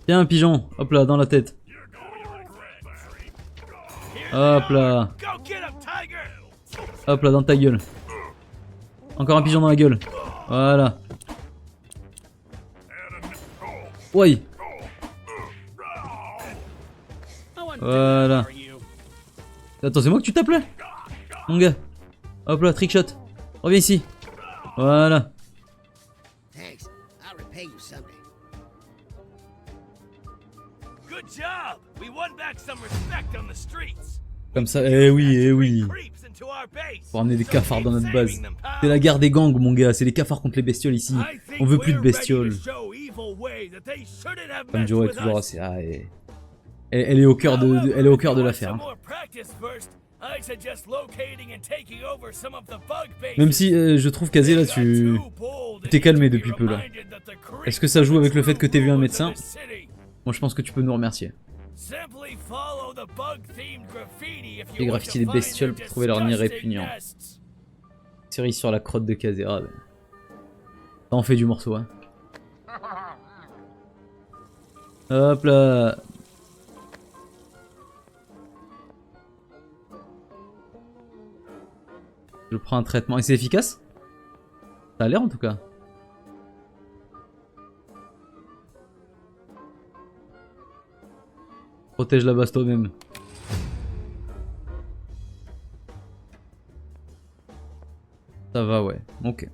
Tiens, un pigeon. Hop là, dans la tête. Hop là. Go get him, Tiger! Hop là, dans ta gueule. Encore un pigeon dans la gueule. Voilà. Ouais. Voilà. Attends, c'est moi que tu tapes là? Mon gars. Hop là, trickshot. Reviens ici. Voilà. Thanks. I'll repay you someday. Good job! We won back some respect on the streets. Comme ça, eh oui, eh oui. Creeps into our base. Pour amener des So cafards keep dans notre base. saving them, pal. C'est la guerre des gangs, mon gars. C'est les cafards contre les bestioles ici. I think On veut plus de we're ready bestioles. to show evil ways that they shouldn't have Femme messed du roi est with toujours us. assez. Ah, elle est au cœur de, elle est au cœur de l'affaire. Hein. Même si je trouve qu'Azé là, tu t'es calmé depuis peu là. Est-ce que ça joue avec le fait que t'aies vu un médecin? Moi, je pense que tu peux nous remercier. Et graffitis des bestioles pour trouver leur nid répugnant. Série sur la crotte de Kazera. Ben. Ça en fait du morceau, hein. Hop là. Je prends un traitement. Et c'est efficace? Ça a l'air en tout cas. Protège la base toi-même. Ça va, ouais. Ok.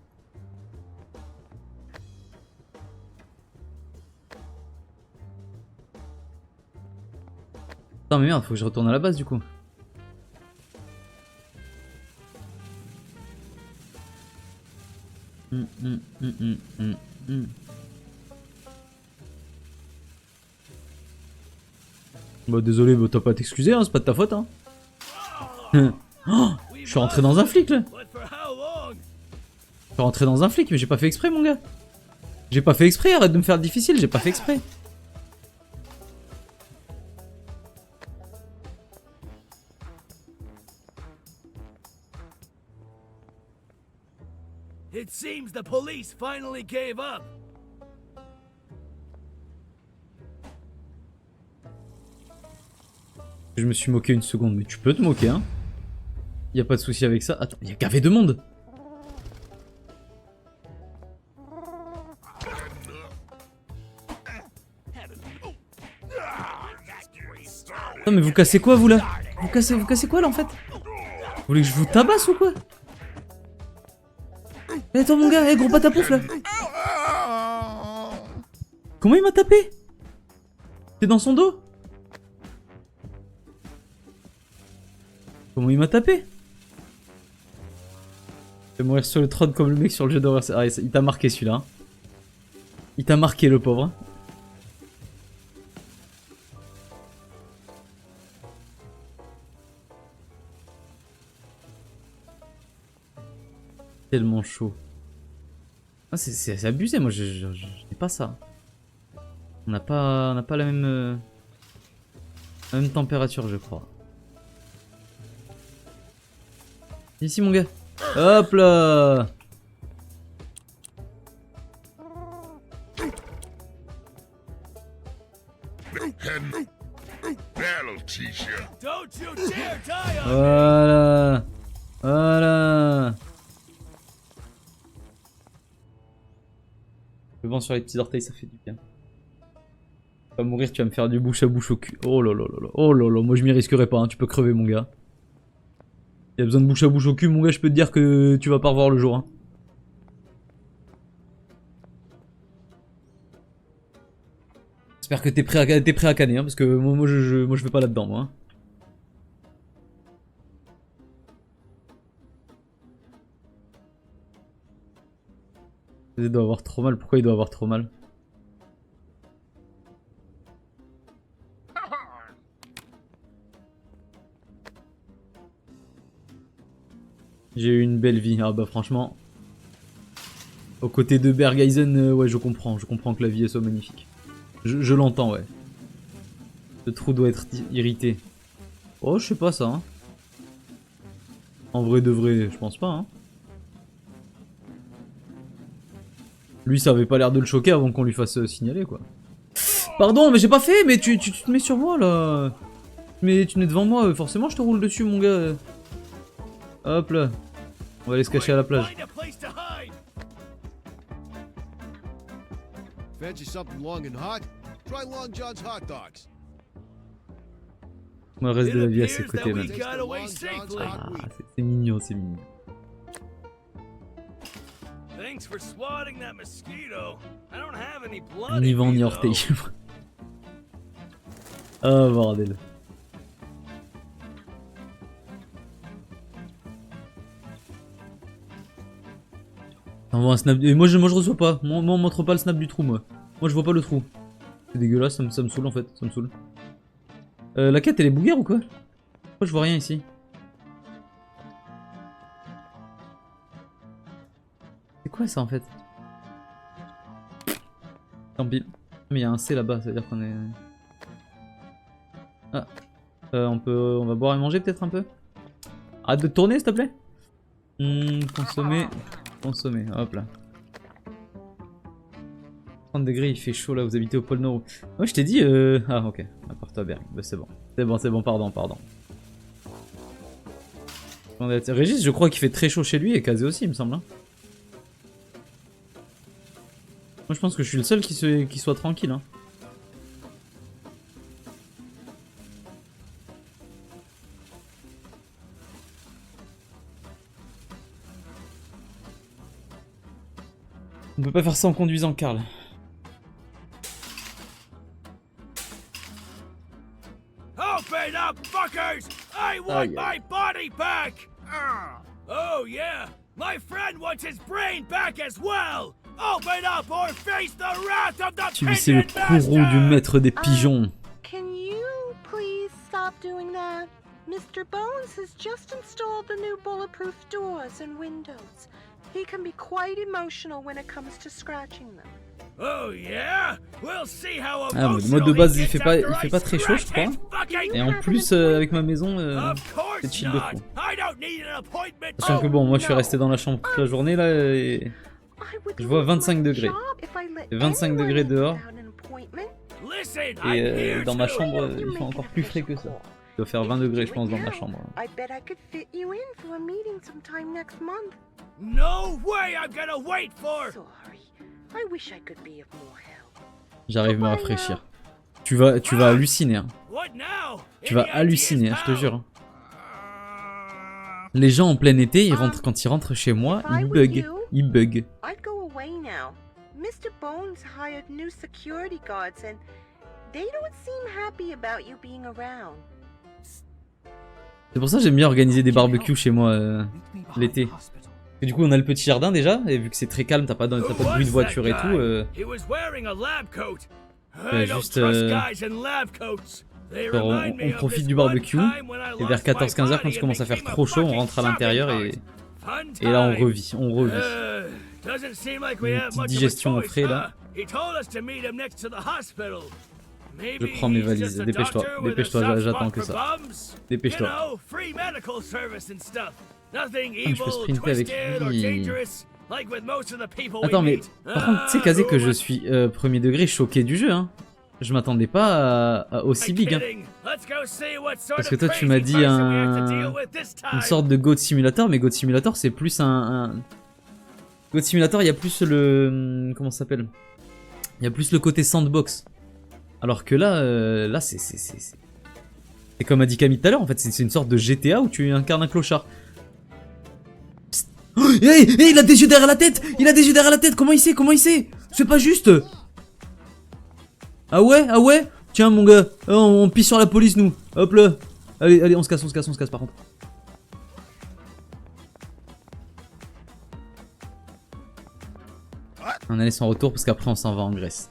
Putain mais merde, faut que je retourne à la base du coup. Bah désolé, bah, t'as pas à t'excuser, hein, c'est pas de ta faute. Hein. Oh, je suis rentré dans un flic là. Je suis rentré dans un flic, mais j'ai pas fait exprès mon gars. J'ai pas fait exprès, arrête de me faire le difficile, j'ai pas fait exprès. It seems the police finally gave up. Je me suis moqué une seconde, mais tu peux te moquer, hein. Y a pas de souci avec ça. Attends, y a gavé de monde. Non mais vous cassez quoi vous là? Vous cassez quoi là en fait? Vous voulez que je vous tabasse ou quoi? Eh attends mon gars, gros patapouf là. Comment il m'a tapé? T'es dans son dos? Comment il m'a tapé? Je vais mourir sur le trône comme le mec sur le jeu d'horreur. Ah, il t'a marqué celui-là. Hein. Il t'a marqué le pauvre. Hein. Tellement chaud. Ah, c'est abusé, moi je n'ai pas ça. On n'a pas la même température, je crois. Ici mon gars. Hop là. Voilà. Voilà. Le vent sur les petits orteils, ça fait du bien. Tu vas mourir, tu vas me faire du bouche à bouche au cul. Oh là là là là. Oh là là, moi je m'y risquerai pas, hein. Tu peux crever mon gars. Y'a besoin de bouche à bouche au cul, mon gars, je peux te dire que tu vas pas revoir le jour. Hein. J'espère que t'es prêt à canner, hein, parce que moi je vais pas là-dedans, moi. Hein. Il doit avoir trop mal, pourquoi il doit avoir trop mal? J'ai eu une belle vie, ah bah franchement. Aux côtés de Bergeisen, ouais je comprends que la vie soit magnifique. Je l'entends, ouais. Le trou doit être irrité. Oh je sais pas ça, hein. En vrai de vrai, je pense pas, hein. Lui ça avait pas l'air de le choquer avant qu'on lui fasse signaler quoi. Pardon, mais j'ai pas fait, mais tu te mets sur moi là. Mais tu te mets devant moi, forcément je te roule dessus mon gars. Hop là. On va aller se cacher à la plage. Find a place to hide. Fancy something long and hot? Try Long John's hot dogs. Moi, le reste It de la vie à ses appears that côtés, we man. got away safely. Ah, c'est mignon, c'est mignon. Thanks for swatting that mosquito. I don't have any blood. Ni in vent me, ni though. orteil. Ah bordel. Envoie un snap. Et moi je reçois pas. Moi on montre pas le snap du trou moi. Moi je vois pas le trou. C'est dégueulasse, ça me saoule en fait. Ça me saoule. La quête elle est bouguère ou quoi? Pourquoi je vois rien ici? C'est quoi ça en fait? Tant pis. Mais il y a un C là-bas, ça veut dire qu'on est... Ah. On va boire et manger peut-être un peu? Arrête de tourner s'il te plaît. Consommer. Consommer, hop là. 30 degrés, il fait chaud là, vous habitez au pôle Nord. Moi je t'ai dit... Ah ok, apporte-toi Berg, bah, c'est bon. C'est bon, pardon. Régis, je crois qu'il fait très chaud chez lui et Kazé aussi, il me semble. Hein. Moi je pense que je suis le seul qui soit tranquille. Hein. On peut pas faire ça en conduisant, Karl. Open up, fuckers! I want my body back! Oh yeah, my friend wants his brain back as well! Open up or face the wrath of the Tu c'est le pigeon courroux du maître des pigeons. Can you please stop doing that? Mr. Bones has just installed the new bulletproof doors and windows. He can be quite emotional when it comes to scratching them. Oh yeah? We'll see how Ah, emotional moi de base he il fait gets pas after très I chaud je scratch his crois. fucking- Et en plus avec ma maison Of course c'est chill de not. fou. I don't need an appointment. Sachant que bon moi je suis resté dans la chambre toute la journée là et je vois 25 degrés. Et 25 degrés dehors. Listen, Et dans ma chambre il fait encore plus frais que ça. Il doit faire 20 degrés je pense dans ma chambre. I bet I could fit you in for a meeting sometime next month. No way I'm gonna wait for. Sorry. I wish I could be of more help. J'arrive à me rafraîchir. Tu vas halluciner. Hein. What now? Tu vas Any halluciner, ideas, hein, je te pal? jure. Hein. Les gens en plein été, quand ils rentrent chez moi, ils bug. Ils bug. I'd go away now. Mr. Bones hired new security guards and they don't seem happy about you being around. C'est pour ça que j'aime bien organiser des barbecues chez moi l'été. Et du coup on a le petit jardin déjà, et vu que c'est très calme, t'as pas de bruit de voiture et tout. He was wearing a lab coat. Ouais, I don't juste, trust guys in lab coats. They remind me on of profite this du one barbecue, time when I et vers lost my 14-15 heures quand body il and commence à faire became trop a chaud, on fucking rentre à l'intérieur shopping et cart. Fun là on time. revit, Doesn't seem like we Une have petite much of a digestion au choice, frais, là. huh? He told us to meet him next to the hospital. Je prends mes valises, dépêche-toi, j'attends que ça. Dépêche-toi. Je peux sprinter avec lui. Attends mais, par contre tu sais Kazé que je suis premier degré choqué du jeu hein. Je m'attendais pas à aussi big hein. Parce que toi tu m'as dit une sorte de Goat Simulator, mais Goat Simulator c'est plus Goat Simulator il y a plus le... comment ça s'appelle? Il y a plus le côté sandbox. Alors que là, c'est comme a dit Camille tout à l'heure, en fait, c'est une sorte de GTA où tu incarnes un clochard. Oh, hey, il a des yeux derrière la tête! Il a des yeux derrière la tête! Comment il sait? C'est pas juste! Ah ouais? Tiens mon gars, on pisse sur la police nous. Hop là! Allez, on se casse par contre. On allait son retour parce qu'après on s'en va en Grèce.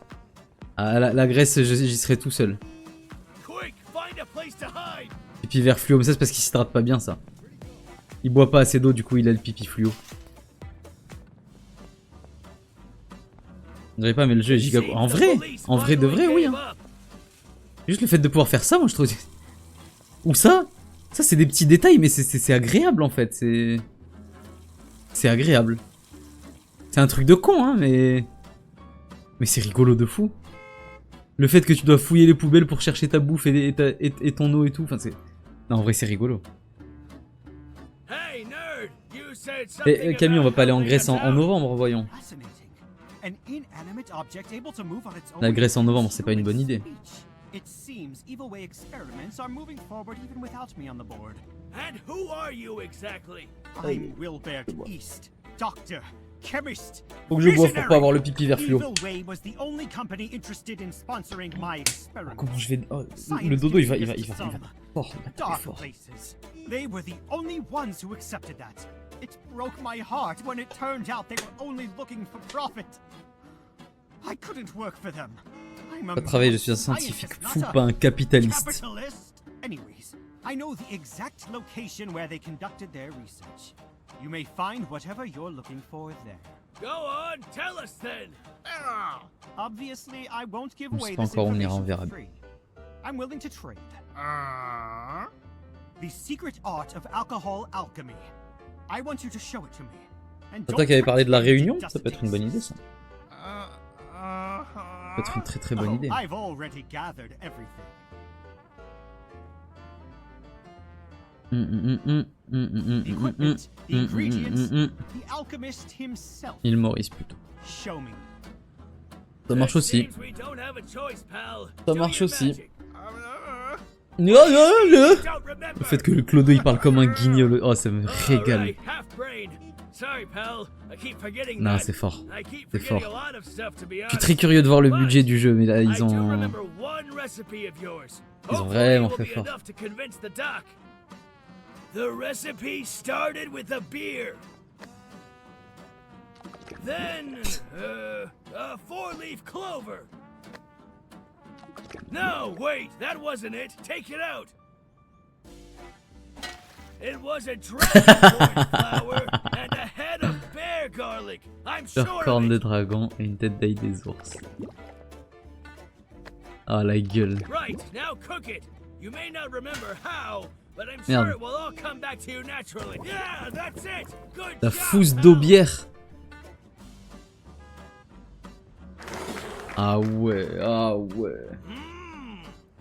Ah, la Grèce, j'y serai tout seul. Pipi vert fluo, mais ça c'est parce qu'il s'hydrate pas bien ça. Il boit pas assez d'eau, du coup il a le pipi fluo. Je dirais pas, mais le jeu est giga... En vrai de vrai, oui. Hein. Juste le fait de pouvoir faire ça, moi je trouve... Ou ça c'est des petits détails, mais c'est agréable en fait. C'est agréable. C'est un truc de con, hein, mais c'est rigolo de fou. Le fait que tu dois fouiller les poubelles pour chercher ta bouffe et ton eau et tout, enfin c'est... Non, en vrai c'est rigolo. Hey, nerd! You said something Et Camille, on va pas aller en about Grèce helping en us out. novembre, voyons. An inanimate object able to move on its own. La Grèce en novembre, c'est pas une bonne idée. It seems Evil Way experiments are moving forward even without me on the board. And who are you exactly? I'm Wilbert East, doctor, chemist. Faut que je boive pour visionary. pas avoir le pipi vers fluo. Evil Way was the only company interested in sponsoring my experiments. Comment je vais... Oh, le dodo, il va fort, il va taper Dark fort. places. They were the only ones who accepted that. It broke my heart when it turned out they were only looking for profit. I couldn't work for them. I'm a Pas de travail, je suis un scientifique fou, pas un capitaliste. capitalist. Anyways, I know the exact location where they conducted their research. You may find whatever you're looking for there. Go on, tell us then. Obviously, I won't give On away sait pas this encore où on ira, on information verra. for free. I'm willing to trade. The secret art of alcohol alchemy. I want you to show it to me. And C'est toi don't qui avais parlé de la pretend it réunion, doesn't ça peut être une bonne idée exist. ça. Ça peut être une très bonne idée. I've already gathered everything. Equipment, the ingredients, the alchemist himself. Il Maurice plutôt. Show me. Ça marche aussi. Seems we don't have a choice, pal. Ça Do marche your aussi. magic. Le Don't remember. fait que le Clodo il parle comme un guignol, oh ça me régale. Alright, half brain. Sorry, pal. I keep forgetting Non, that. c'est fort. I keep C'est forgetting fort. a lot of stuff, to be Je suis honest. très curieux de voir le budget du jeu, mais là I ils do ont... remember one recipe of yours. Ils ont Hopefully vraiment it will fait be fort. enough to convince the doc. The recipe started with a beer. Then, a four-leaf clover. No, wait, that wasn't it. Take it out. It was a dragon flower and a head of bear garlic. I'm Leur sure corne of de it. dragon et une tête d'ail des ours. Ah la gueule. Right, now cook it. You may not remember how, but I'm Merde. sure it will all come back to you naturally. Yeah, that's it. Good La job, fousse pal. d'aubière. Ah ouais, ah ouais.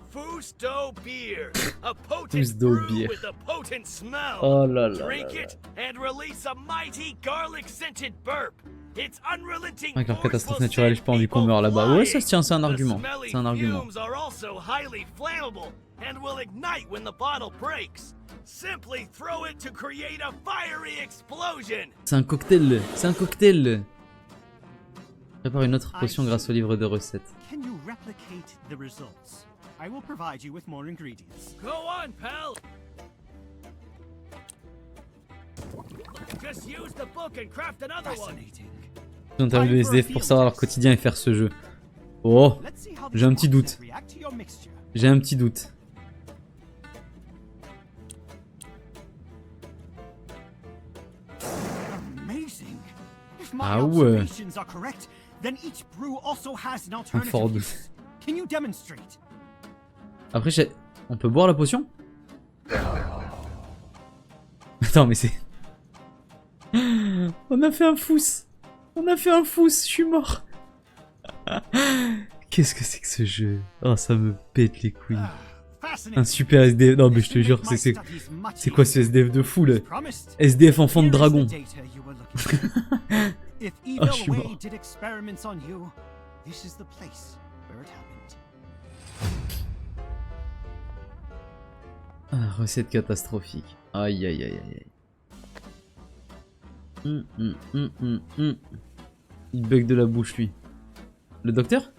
Fousse d'eau beer. A potent Fousse d'eau brew beer. with a potent smell. Oh là là Drink là là. it and release a mighty garlic-scented burp. It's unrelenting. Avec leur catastrophe forceful naturelle, j'ai pas envie qu'on scent meurt là-bas. Ouais, ça people se tient, c'est un flying. argument. The smelly C'est un argument. fumes are also highly flammable and will ignite when the bottle breaks. Simply throw it to create a fiery explosion. C'est un cocktail, c'est un cocktail. Prépare une autre potion grâce au livre de recettes. Can you replicate the results? I will provide you with more ingredients. Go on, pal. Just use the book and craft another one. Fascinating. Ils ont terminé le SDF pour savoir leur quotidien et faire ce jeu. Oh, Let's see how j'ai un petit these doute. oxide react to your mixture. J'ai un petit doute. Amazing. If my Ah ouais. observations are correct, then each brew also has an Un alternative fort doute. use. Can you demonstrate? Après, on peut boire la potion? Attends, mais c'est... On a fait un fousse. On a fait un fousse, je suis mort. Qu'est-ce que c'est que ce jeu? Oh, ça me pète les couilles. Un super SDF. Non, mais je te jure, c'est quoi ce SDF de fou, là? SDF enfant de dragon. Oh, je suis mort. Ah, recette catastrophique. Aïe, aïe, aïe, aïe. Il bug de la bouche, lui. Le docteur?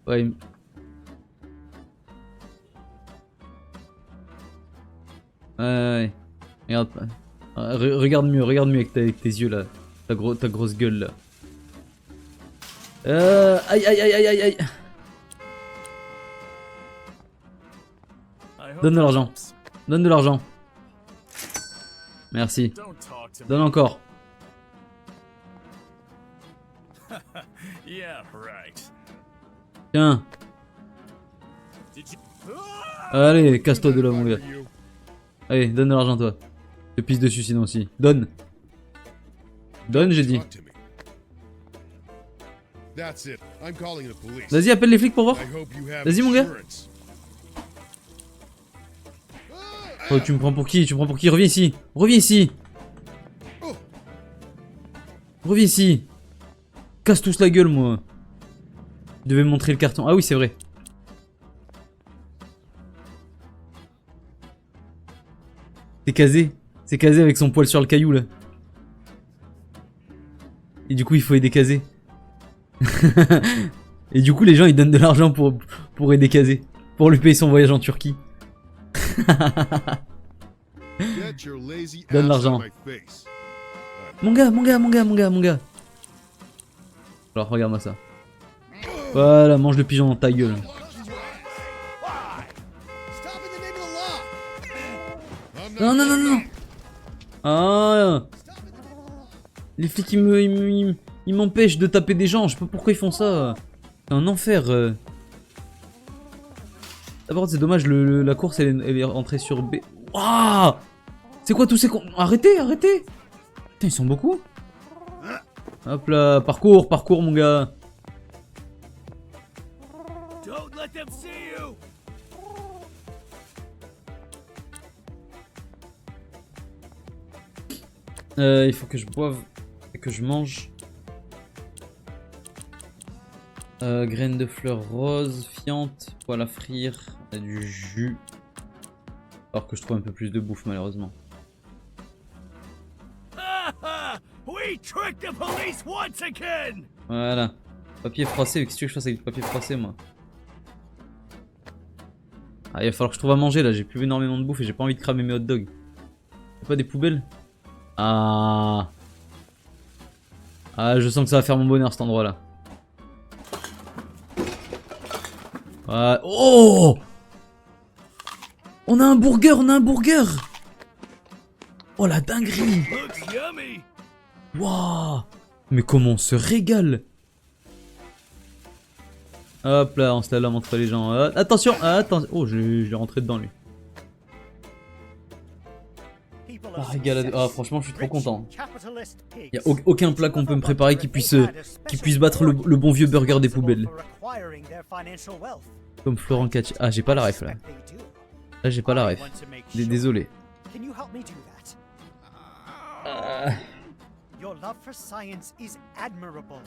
Ouais, ouais. Regarde pas. Regarde mieux avec tes yeux là. Ta grosse gueule là. Aïe aïe aïe aïe aïe aïe. Donne de l'argent. Donne de l'argent. Merci. Don't talk to me. Donne encore. Yeah, right. Tiens. Did you... Allez, casse-toi de là mon gars. Allez, donne de l'argent toi. Je te pisse dessus sinon aussi. Donne. Donne, j'ai dit. Talk to me. That's it. I'm calling the police. Vas-y, appelle les flics pour voir. I hope you have Vas-y, mon gars. insurance. Oh, tu me prends pour qui? Tu me prends pour qui? Reviens ici. Reviens ici. Reviens ici. Casse tous la gueule, moi. Je devais me montrer le carton. Ah oui, c'est vrai. C'est casé. C'est casé avec son poil sur le caillou, là. Et du coup, il faut aider Kazé. Et du coup, les gens, ils donnent de l'argent pour aider Kazé. Pour lui payer son voyage en Turquie. Get your lazy Donne ass l'argent. out of my face. Mon gars, mon gars, mon gars, mon gars, mon gars. Alors, regarde-moi ça. Voilà, mange le pigeon dans ta gueule. Stop in the name of the law! Non, non, non, non. Ah. Les flics, ils m'empêchent de taper des gens. Je sais pas pourquoi ils font ça. C'est un enfer. D'abord, c'est dommage, la course, elle est rentrée sur B. Waouh. C'est quoi tous ces cons? Arrêtez, arrêtez. Putain, ils sont beaucoup. Hop là, parcours, parcours, mon gars. Don't let them see you! Il faut que je boive et que je mange. Graines de fleurs roses, fientes, poêle à frire, du jus. Alors que je trouve un peu plus de bouffe malheureusement. We tricked the police once again! Voilà. Papier froissé, qu'est-ce que tu veux que je fasse avec du papier froissé moi? Ah, il va falloir que je trouve à manger là, j'ai plus énormément de bouffe et j'ai pas envie de cramer mes hot dogs. Y'a pas des poubelles? Ah. Ah, je sens que ça va faire mon bonheur cet endroit là. Oh! On a un burger, on a un burger! Oh la dinguerie! Looks yummy! Waouh! Mais comment on se régale! Hop là, on se la lame entre les gens. Attention! Attention! Oh, je l'ai rentré dedans lui. Ah, régalade. Ah, franchement, je suis trop content. Y a aucun plat qu'on peut me préparer qui puisse battre le bon vieux burger des poubelles. Comme Florent Catch. Ah, j'ai pas la ref là. Là, j'ai pas la ref. Désolé. Your love for science is admirable.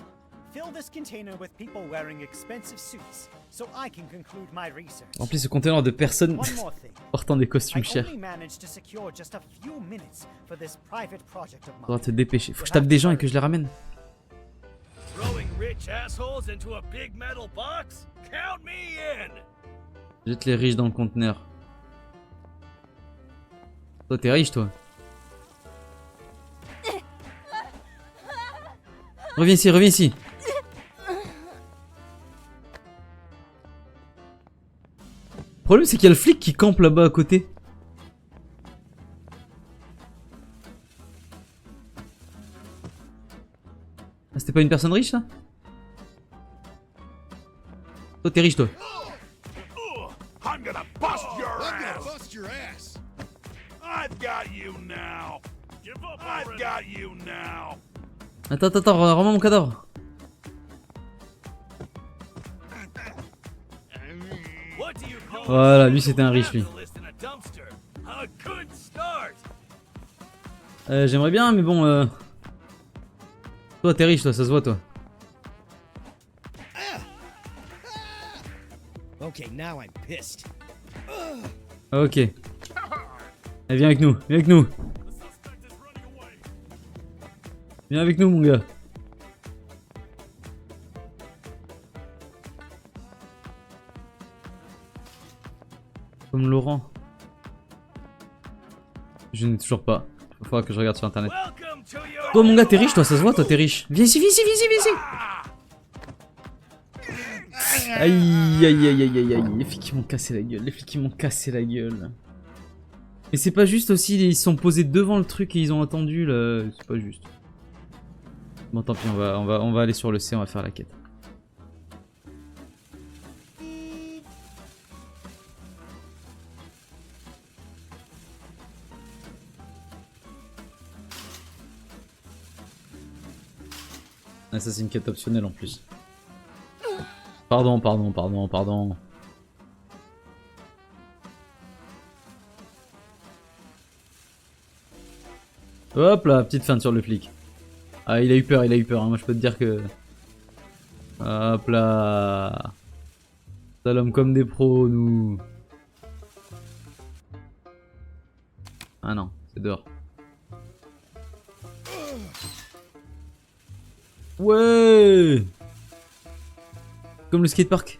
Fill this container with people wearing expensive suits, so I can conclude my research. Remplis ce conteneur de personnes One more thing. portant des costumes I chers. only managed to secure just a few minutes for this private project of Faudra mine. te dépêcher. Faut que je tape des gens et que je les ramène. Throwing rich assholes into a big metal box? Count me in! Jette les riches dans le conteneur. Toi, t'es riche, toi. Reviens ici, reviens ici. Le problème, c'est qu'il y a le flic qui campe là-bas à côté. Ah, c'était pas une personne riche, là? Toi, t'es riche, toi. I'm gonna bust your I'm gonna ass! bust your ass. I've got you now! Give up I've got you now! Attends, rends-moi mon cadavre. What do you call Voilà, lui, c'était un riche, lui. capitalist in a dumpster? A good start! J'aimerais bien, mais bon... Toi, t'es riche, toi, ça se voit, toi. Okay, now I'm pissed. Ok. Allez, viens avec nous, viens avec nous. Viens avec nous, mon gars. Comme Laurent. Je n'ai toujours pas. Il faudra que je regarde sur internet. Welcome to your Toi, mon gars, t'es riche, toi, ça se voit, toi, t'es riche. Viens ici, viens ici, viens ici, viens ici. Aïe, aïe, aïe, aïe, aïe, aïe. Les flics qui m'ont cassé la gueule, les flics qui m'ont cassé la gueule. Et c'est pas juste aussi, ils se sont posés devant le truc et ils ont attendu, là. C'est pas juste. Bon, tant pis, on va aller sur le C, on va faire la quête. Ah, ça c'est une quête optionnelle en plus. Pardon, pardon, pardon, pardon. Hop là, petite feinte sur le flic. Ah, il a eu peur, hein. Moi je peux te dire que... Hop là. Salom comme des pros, nous. Ah non, c'est dehors. Ouais. Comme le skatepark.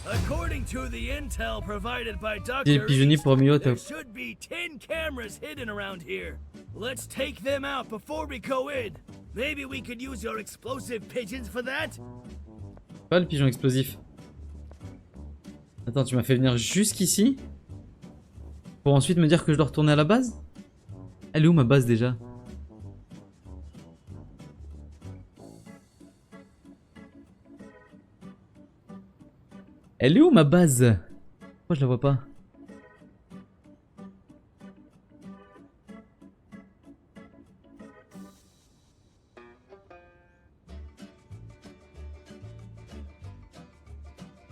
According to the intel provided by Dr. Des pigeonniers pour améliorer ta... There should be 10 cameras hidden around here. Let's take them out before we go in. Maybe we could use your explosive pigeons for that? Pas le pigeon explosif. Attends, tu m'as fait venir jusqu'ici pour ensuite me dire que je dois retourner à la base? Elle est où ma base déjà? Elle est où ma base? Pourquoi je la vois pas?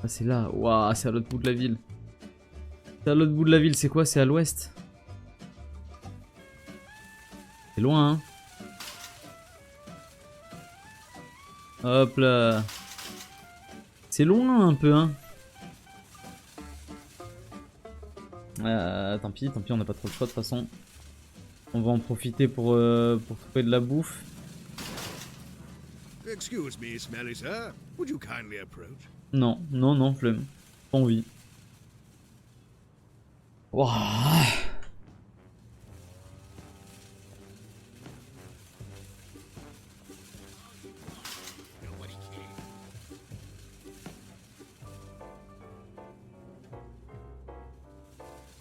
Ah c'est là, waouh, c'est à l'autre bout de la ville. C'est à l'autre bout de la ville, c'est quoi? C'est à l'ouest. C'est loin, hein. Hop là. C'est loin un peu, hein. Tant pis, on n'a pas trop le choix de toute façon. On va en profiter pour trouver de la bouffe. Excuse me, Smelly sir. Would you kindly approach? Non, non, non, flemme. Pas envie. Wouah.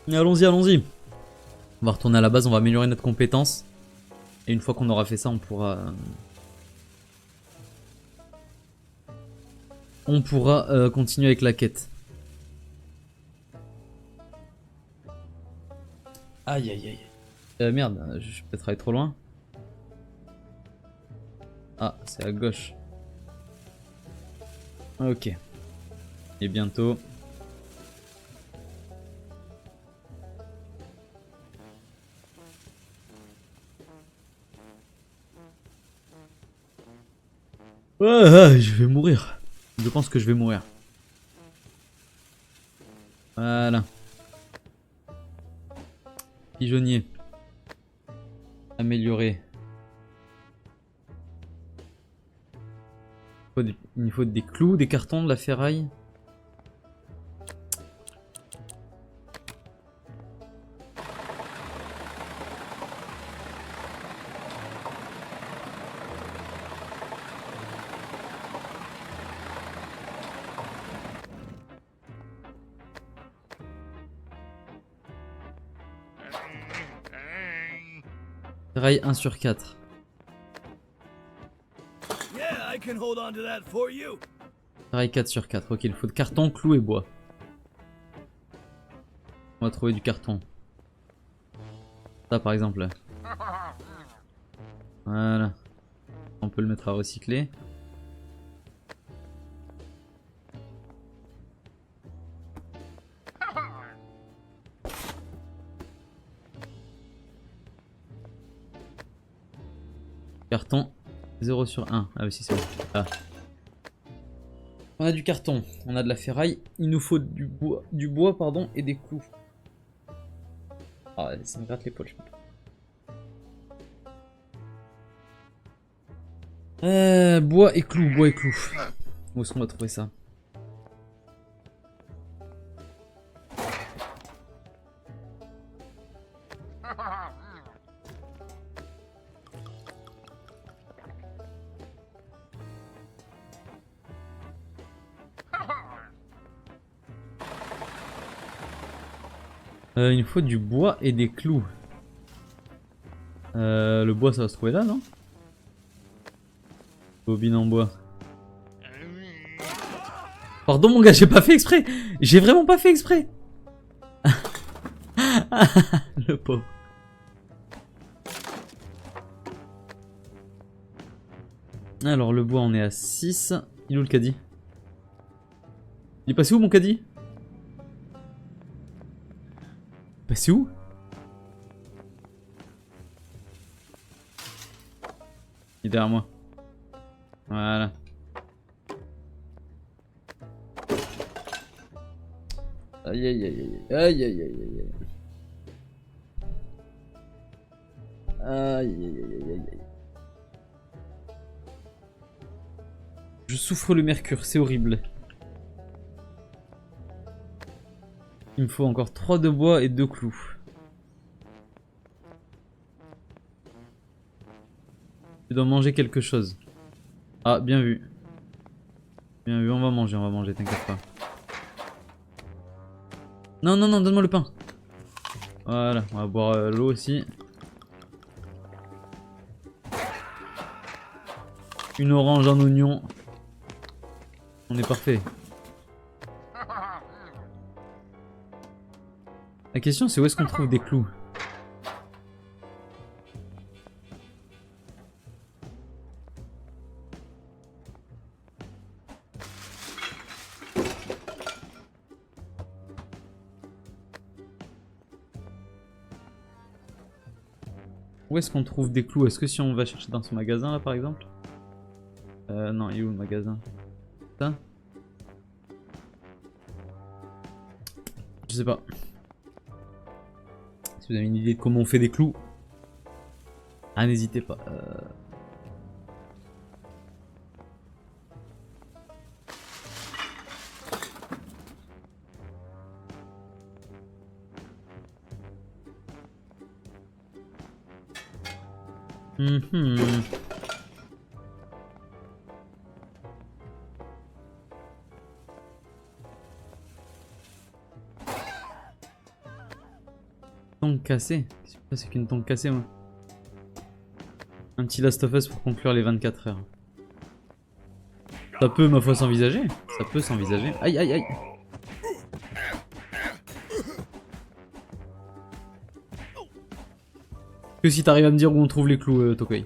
Allons-y, allons-y. On va retourner à la base, on va améliorer notre compétence. Et une fois qu'on aura fait ça, on pourra continuer avec la quête. Aïe aïe aïe. Merde, je suis peut-être allé trop loin. Ah, c'est à gauche. Ok. Et bientôt. Je vais mourir. Je pense que je vais mourir. Voilà. Pigeonnier. Amélioré. Il nous faut des clous, des cartons, de la ferraille. Ferraille 1 sur 4. Yeah, I can hold on to that for you. Ferraille 4 sur 4. Ok, il faut de carton, clous et bois. On va trouver du carton. Ça par exemple. Voilà. On peut le mettre à recycler. Carton 0 sur 1. Ah oui, si c'est bon. Ah. On a du carton, on a de la ferraille, il nous faut du bois pardon, et des clous. Ah, ça me gratte l'épaule, je peux. Bois et clous, bois et clous. Où est-ce qu'on va trouver ça? Il nous faut du bois et des clous. Le bois ça va se trouver là, non? Bobine en bois. Pardon mon gars, j'ai pas fait exprès. J'ai vraiment pas fait exprès. Le pauvre. Alors le bois on est à 6. Il est où le caddie? Il est passé où mon caddie? Passé où? Il est derrière moi. Voilà. Aïe aïe aïe aïe aïe aïe aïe aïe. Aïe aïe aïe aïe aïe. Je souffre le mercure, c'est horrible. Il me faut encore 3 de bois et 2 clous. Je dois manger quelque chose. Ah, bien vu. Bien vu, on va manger, t'inquiète pas. Non, non, non, donne-moi le pain. Voilà, on va boire l'eau aussi. Une orange, un oignon. On est parfait. La question c'est où est-ce qu'on trouve des clous? Où est-ce qu'on trouve des clous? Est-ce que si on va chercher dans ce magasin là par exemple? Non, il est où le magasin? Ça? Je sais pas. Si vous avez une idée de comment on fait des clous, ah n'hésitez pas. Tongue cassée? Qu'est-ce que c'est qu'une tongue cassée moi? Un petit Last of Us pour conclure les 24 heures. Ça peut ma foi s'envisager. Ça peut s'envisager. Aïe aïe aïe. Que si t'arrives à me dire où on trouve les clous, Tokoi.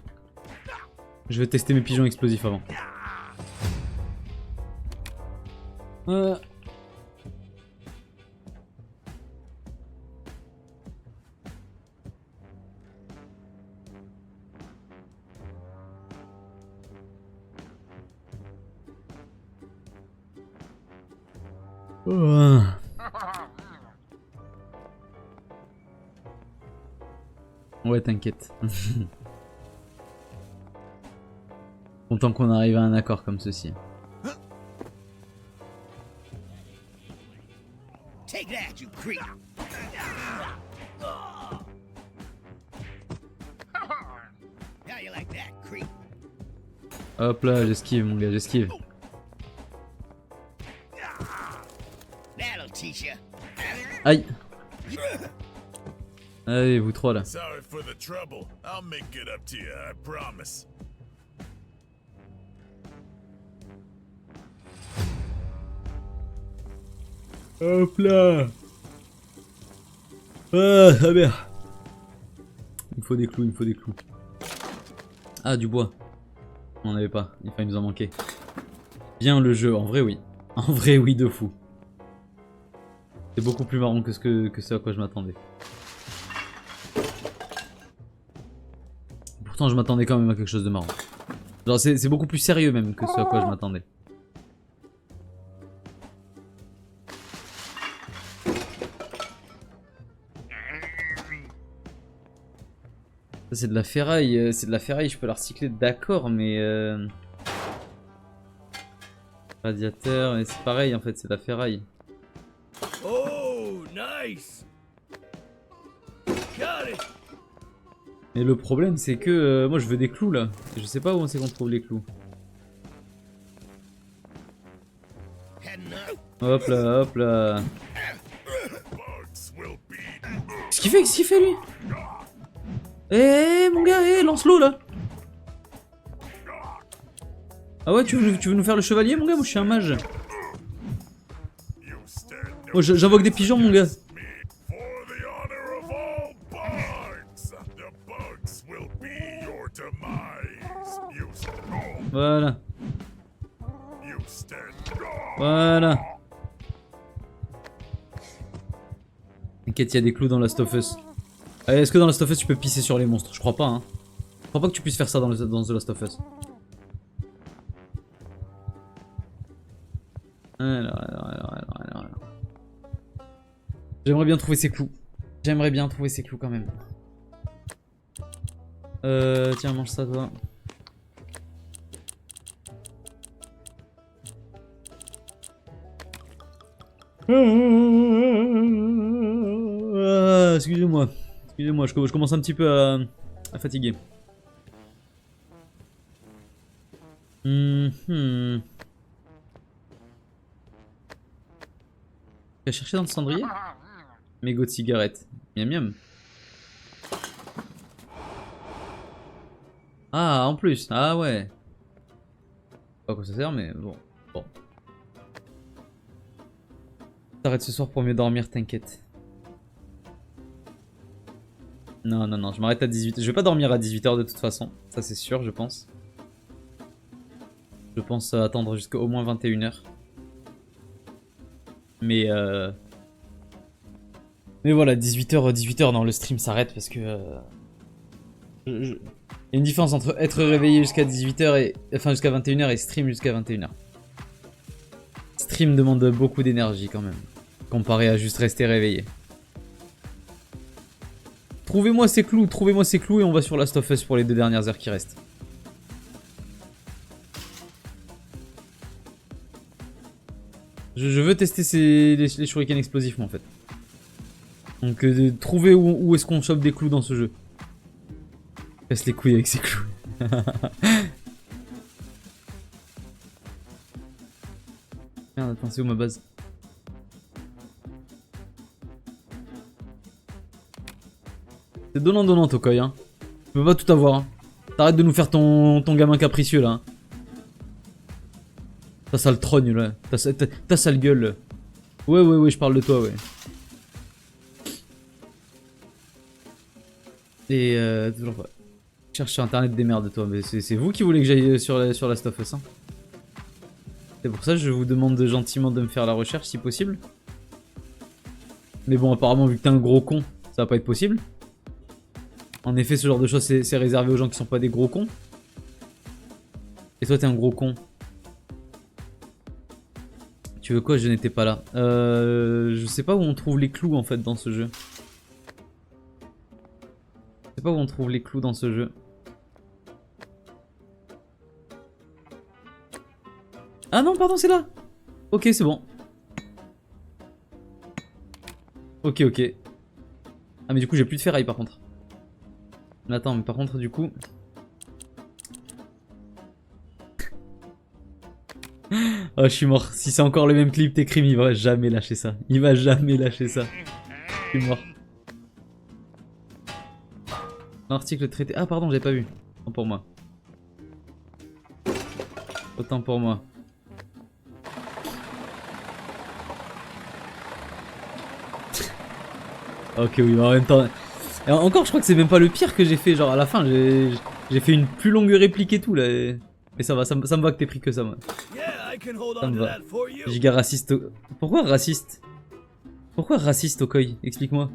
Je vais tester mes pigeons explosifs avant. Ouais, t'inquiète. Content qu'on arrive à un accord comme ceci. Take that, you creep. How you like that, creep? Hop là, j'esquive mon gars, j'esquive. That'll teach you. Aïe. Allez, vous trois là. Sorry for the trouble. I'll make it up to you, I promise. Hop là. Ah, ah merde. Il me faut des clous, il me faut des clous. Ah, du bois. On n'en avait pas, il fallait nous en manquer. Bien le jeu, en vrai oui. En vrai oui, de fou. C'est beaucoup plus marrant que ce à quoi je m'attendais. Pourtant je m'attendais quand même à quelque chose de marrant. Genre c'est beaucoup plus sérieux même que ce à quoi je m'attendais. Ça c'est de la ferraille, je peux la recycler, d'accord, mais radiateur, et c'est pareil en fait, c'est de la ferraille. Oh, nice. Got it. Et le problème c'est que moi je veux des clous là. Je sais pas où c'est qu'on trouve les clous. Hop là, hop là. Qu'est-ce qu'il fait? Qu'est-ce qu'il fait lui? Eh mon gars, lance l'eau là. Ah ouais, tu veux nous faire le chevalier mon gars? Moi je suis un mage. Oh, j'invoque des pigeons mon gars. Voilà. You stand. Voilà. T'inquiète, il y a des clous dans Last of Us. Est-ce que dans Last of Us tu peux pisser sur les monstres? Je crois pas, hein. Je crois pas que tu puisses faire ça dans The Last of Us. Alors. J'aimerais bien trouver ces clous. J'aimerais bien trouver ces clous quand même. Tiens, mange ça toi. Excusez-moi. Excusez-moi, je commence un petit peu à fatiguer. Tu as cherché dans le cendrier? Mégot de cigarette. Miam miam. Ah, en plus. Ah ouais. Pas à quoi ça sert, mais bon. Bon. T'arrêtes ce soir pour mieux dormir, t'inquiète. Non, je m'arrête à 18h. Je vais pas dormir à 18h de toute façon. Ça c'est sûr, je pense. Je pense attendre jusqu'à au moins 21h. Mais voilà, 18h dans le stream s'arrête parce que... Il y a une différence entre être réveillé jusqu'à 18h et... Enfin jusqu'à 21h et stream jusqu'à 21h. Stream demande beaucoup d'énergie quand même. Comparé à juste rester réveillé. Trouvez-moi ces clous et on va sur Last of Us pour les 2 dernières heures qui restent. Je veux tester les shurikens explosifs moi en fait. Donc trouver où est-ce qu'on chope des clous dans ce jeu. Casse les couilles avec ces clous. Merde, attends, c'est où ma base? C'est donnant Tokoy, hein. Tu peux pas tout avoir, hein. T'arrêtes de nous faire ton gamin capricieux là. Hein. T'as sale trogne là. T'as sale gueule là. Ouais, je parle de toi, ouais. Et toujours pas. Cherche sur internet des merdes de toi, mais c'est vous qui voulez que j'aille sur Last of Us, hein. C'est pour ça que je vous demande gentiment de me faire la recherche si possible. Mais bon, apparemment, vu que t'es un gros con, ça va pas être possible. En effet, ce genre de choses, c'est réservé aux gens qui sont pas des gros cons. Et toi, t'es un gros con. Tu veux quoi? Je n'étais pas là. Je sais pas où on trouve les clous en fait dans ce jeu. Je sais pas où on trouve les clous dans ce jeu. Ah non, pardon, c'est là. Ok, c'est bon. Ok. Ah mais du coup, j'ai plus de ferraille par contre. Mais attends, mais par contre, du coup... Oh, je suis mort. Si c'est encore le même clip, Tekrim, il va jamais lâcher ça. Il va jamais lâcher ça. Je suis mort. L'article traité... Ah pardon, j'avais pas vu. Autant pour moi. Autant pour moi. Ok, oui, en même temps... Et encore, je crois que c'est même pas le pire que j'ai fait. Genre, à la fin, j'ai fait une plus longue réplique et tout, là. Mais ça va, ça me va que t'aies pris que ça, moi. Ça me va. Giga raciste. Pourquoi raciste? Pourquoi raciste, Okoi? Explique-moi.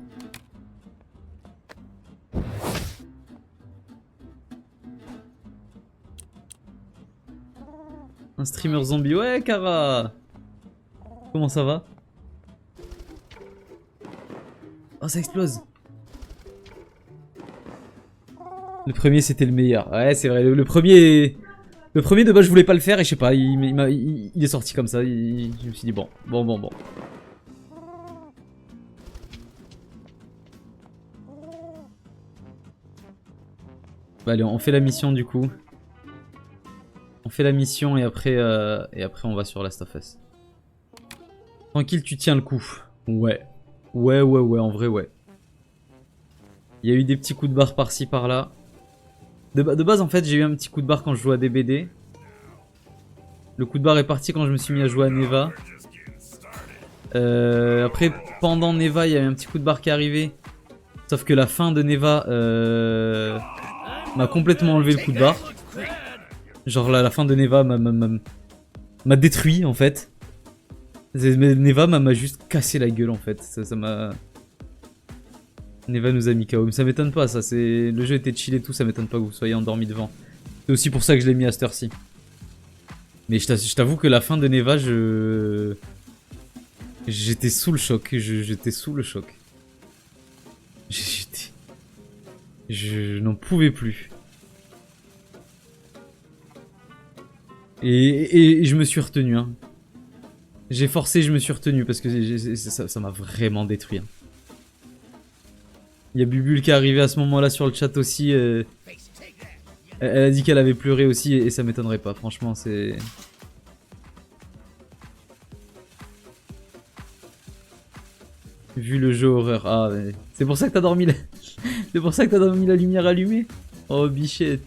Un streamer zombie. Ouais, Kara. Comment ça va? Oh, ça explose. Le premier c'était le meilleur. Ouais, c'est vrai. Le premier de base je voulais pas le faire et je sais pas, il est sorti comme ça. Je me suis dit bon. Bah allez, on fait la mission du coup. On fait la mission et après on va sur Last of Us. Tranquille, tu tiens le coup. Ouais. Ouais, en vrai ouais. Il y a eu des petits coups de barre par-ci par-là. De base en fait j'ai eu un petit coup de barre quand je jouais à DBD. Le coup de barre est parti quand je me suis mis à jouer à Neva. Après pendant Neva il y a eu un petit coup de barre qui est arrivé. Sauf que la fin de Neva m'a complètement enlevé le coup de barre. Genre la fin de Neva m'a détruit en fait. Neva m'a juste cassé la gueule en fait. Ça m'a... Neva nous a mis KO. Mais ça m'étonne pas ça. Le jeu était chill et tout, ça m'étonne pas que vous soyez endormi devant. C'est aussi pour ça que je l'ai mis à cette heure-ci. Mais je t'avoue que la fin de Neva, j'étais sous le choc. J'étais sous le choc. Je n'en pouvais plus. Et je me suis retenu. Hein. J'ai forcé, je me suis retenu parce que ça m'a vraiment détruit. Hein. Il y a Bubule qui est arrivé à ce moment-là sur le chat aussi. Elle a dit qu'elle avait pleuré aussi et ça m'étonnerait pas. Franchement, c'est... Vu le jeu horreur. Ah, c'est pour ça que t'as dormi là. C'est pour ça que t'as dormi la lumière allumée. Oh, bichette.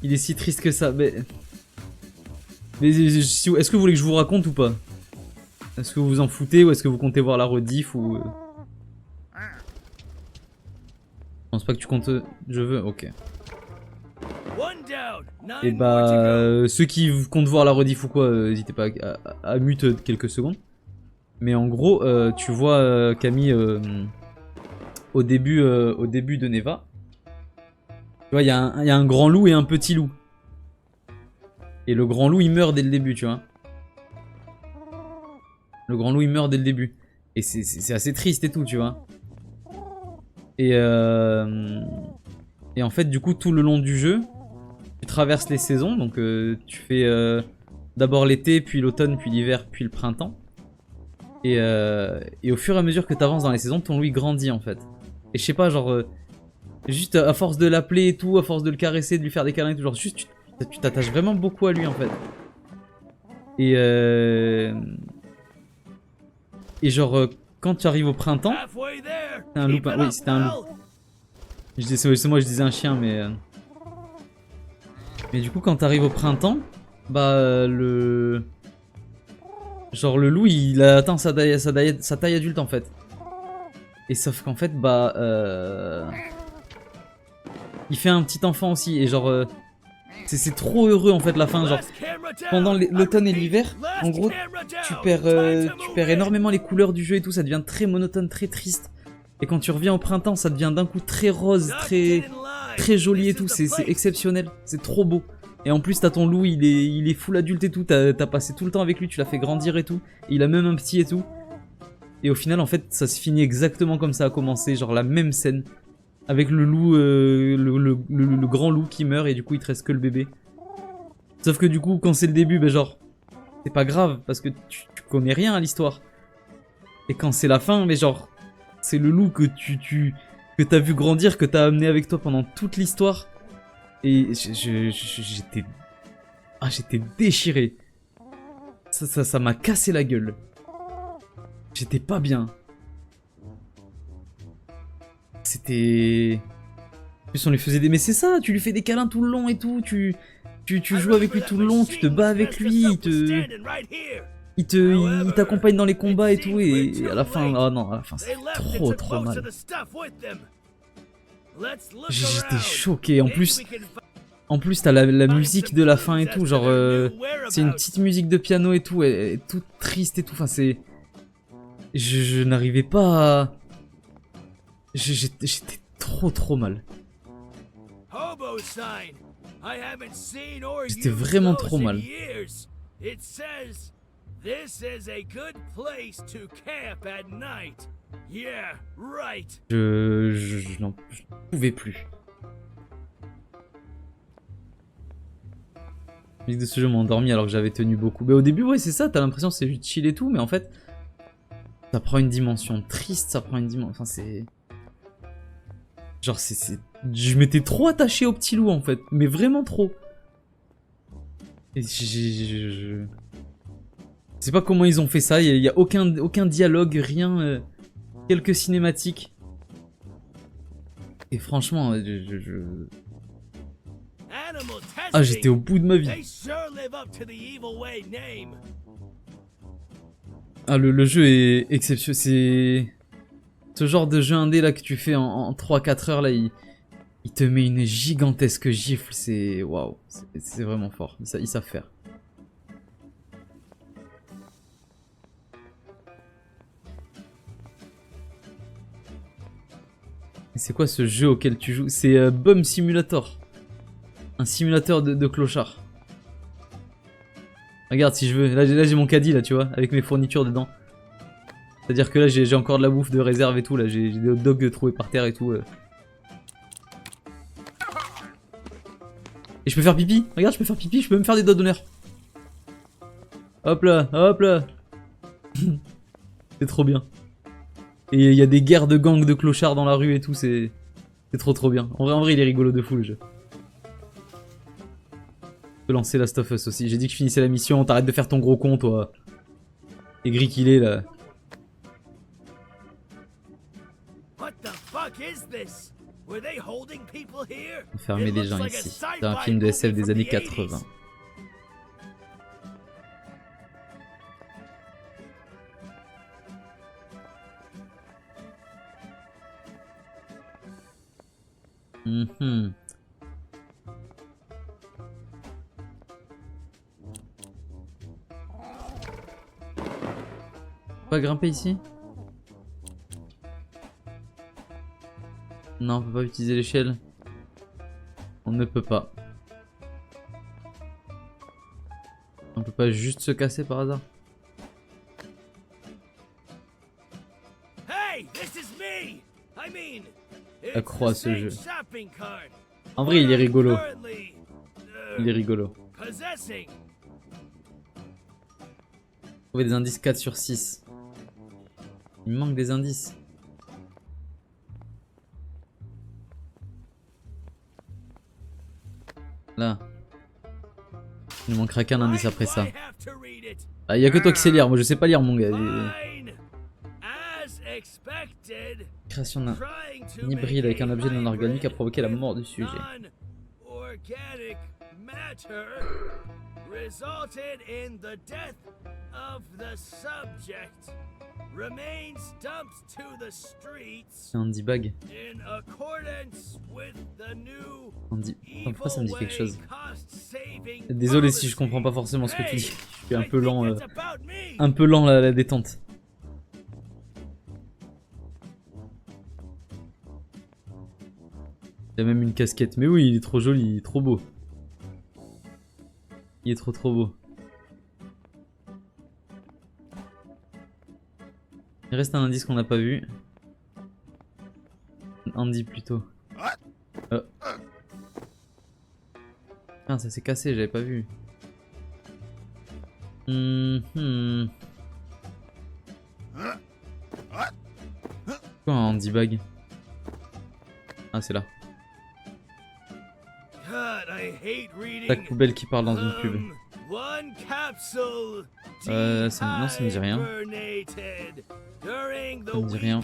Il est si triste que ça. Mais est-ce que vous voulez que je vous raconte ou pas? Est-ce que vous vous en foutez ou est-ce que vous comptez voir la rediff ou... Je pense pas que tu comptes... Je veux? Ok. Et bah... ceux qui comptent voir la rediff ou quoi, n'hésitez pas à mute quelques secondes. Mais en gros, tu vois Camille au début de Neva. Tu vois, il y a un grand loup et un petit loup. Et le grand loup, il meurt dès le début, tu vois. Le grand loup, il meurt dès le début. Et c'est assez triste et tout, tu vois. Et en fait, du coup, tout le long du jeu, tu traverses les saisons. Donc, tu fais d'abord l'été, puis l'automne, puis l'hiver, puis le printemps. Et au fur et à mesure que tu avances dans les saisons, ton loup, il grandit, en fait. Et je sais pas, genre... juste à force de l'appeler et tout, à force de le caresser, de lui faire des câlins et tout, genre juste tu t'attaches vraiment beaucoup à lui en fait. Et genre quand tu arrives au printemps, c'est un loup, oui c'était un loup. C'est moi je disais un chien mais du coup quand tu arrives au printemps, bah genre le loup il a atteint sa taille adulte en fait. Et sauf qu'en fait bah il fait un petit enfant aussi et genre c'est trop heureux en fait la fin, genre pendant l'automne et l'hiver en gros tu perds énormément les couleurs du jeu et tout, ça devient très monotone, très triste, et quand tu reviens au printemps ça devient d'un coup très rose, très joli et tout, c'est exceptionnel, c'est trop beau. Et en plus t'as ton loup, il est full adulte et tout, t'as passé tout le temps avec lui, tu l'as fait grandir et tout, et il a même un petit et tout. Et au final en fait ça se finit exactement comme ça a commencé, genre la même scène. Avec le loup, le grand loup qui meurt et du coup il te reste que le bébé. Sauf que du coup quand c'est le début, bah genre c'est pas grave parce que tu connais rien à l'histoire. Et quand c'est la fin, mais genre c'est le loup que t'as vu grandir, que t'as amené avec toi pendant toute l'histoire. Et j'étais déchiré. Ça m'a cassé la gueule. J'étais pas bien. C'était... En plus on lui faisait des... Mais c'est ça, tu lui fais des câlins tout le long et tout, tu joues avec lui tout le long, tu te bats avec lui, il t'accompagne dans les combats et tout, et à la fin... Oh non, à la fin c'est trop mal. J'étais choqué, en plus t'as la musique de la fin et tout, genre... c'est une petite musique de piano et tout, elle est toute triste et tout, enfin c'est... Je n'arrivais pas à... J'étais trop mal. J'étais vraiment trop mal. Je n'en pouvais plus. La musique de ce jeu m'a endormi alors que j'avais tenu beaucoup. Mais au début, ouais, c'est ça, t'as l'impression que c'est juste chill et tout, mais en fait, ça prend une dimension triste, ça prend une dimension... Enfin, c'est... Genre, je m'étais trop attaché au petit loup, en fait. Mais vraiment trop. Et je sais pas comment ils ont fait ça. Il y a aucun dialogue, rien. Quelques cinématiques. Et franchement, ah, j'étais au bout de ma vie. Ah, le jeu est exceptionnel. C'est... Ce genre de jeu indé là que tu fais en 3-4 heures là, Il te met une gigantesque gifle, c'est... Waouh, c'est vraiment fort, ils savent faire. C'est quoi ce jeu auquel tu joues? C'est Bum Simulator. Un simulateur de clochard. Regarde si je veux, là j'ai mon caddie là tu vois, avec mes fournitures dedans. C'est à dire que là j'ai encore de la bouffe de réserve et tout, là j'ai des hot dogs trouvés par terre et tout. Et je peux faire pipi, regarde je peux faire pipi, je peux même faire des doigts d'honneur. Hop là, hop là. C'est trop bien. Et il y a des guerres de gangs de clochards dans la rue et tout, c'est trop bien. En vrai il est rigolo de fou le jeu. Je peux lancer Last of Us aussi, j'ai dit que je finissais la mission, t'arrêtes de faire ton gros con toi. Aigri qu'il est là. Enfermer des gens ici. C'est un film de SF des années 80. Pas grimper ici? Non, on peut pas utiliser l'échelle. On ne peut pas. On peut pas juste se casser par hasard. La croix à ce jeu. En vrai, il est rigolo. Il est rigolo. Trouver des indices 4 sur 6. Il me manque des indices. Là. Il ne manquera qu'un indice après ça. Ah, y a que toi qui sais lire, moi je sais pas lire mon gars. Création d'un hybride avec un objet non organique a provoqué la mort du sujet. C'est Andy Bag. Andy... Oh, pourquoi ça me dit quelque chose? Désolé si je comprends pas forcément ce que tu dis. Je suis un peu lent la détente. Il y a même une casquette. Mais oui, il est trop joli, il est trop beau. Il est trop beau. Il reste un indice qu'on n'a pas vu. Andy plutôt. Ah, ça s'est cassé, j'avais pas vu. Quoi un Andy Bag? Ah, c'est là. Sac poubelle qui parle dans une pub. Non, ça me dit rien. Ça me dit rien.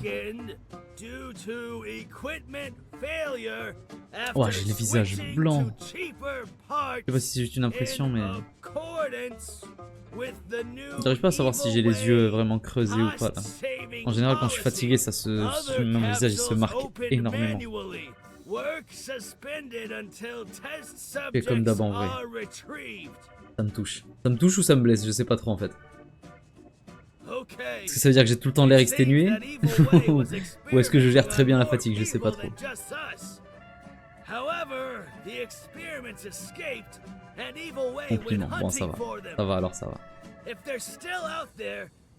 Oh, j'ai le visage blanc. Je sais pas si c'est juste une impression, mais... J'arrive pas à savoir si j'ai les yeux vraiment creusés ou pas là. En général, quand je suis fatigué, mon visage il se marque énormément. Et comme d'hab en vrai. Ça me touche. Ça me touche ou ça me blesse, je sais pas trop en fait. Est-ce que ça veut dire que j'ai tout le temps l'air exténué? Ou est-ce que je gère très bien la fatigue, je sais pas trop. Compliment, bon ça va. Ça va alors ça va.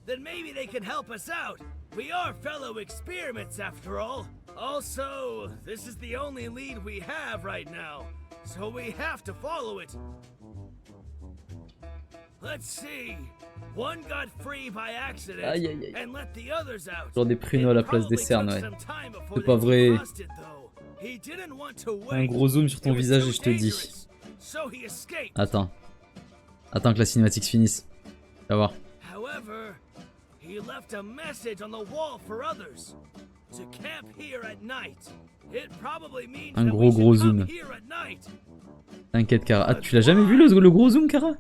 Then maybe they can help us out. We are fellow experiments after all. Also, this is the only lead we have right now, so we have to follow it. Let's see. One got free by accident and let the others out. Genre des pruneaux à la place des cernes, ouais. C'est pas vrai. Un gros zoom sur ton visage et je te dis. Attends. Attends que la cinématique se finisse. Tu vas voir. He left a message on the wall for others to camp here at night. It probably means un gros zoom. T'inquiète Kara. Ah, tu l'as jamais vu le gros zoom Kara?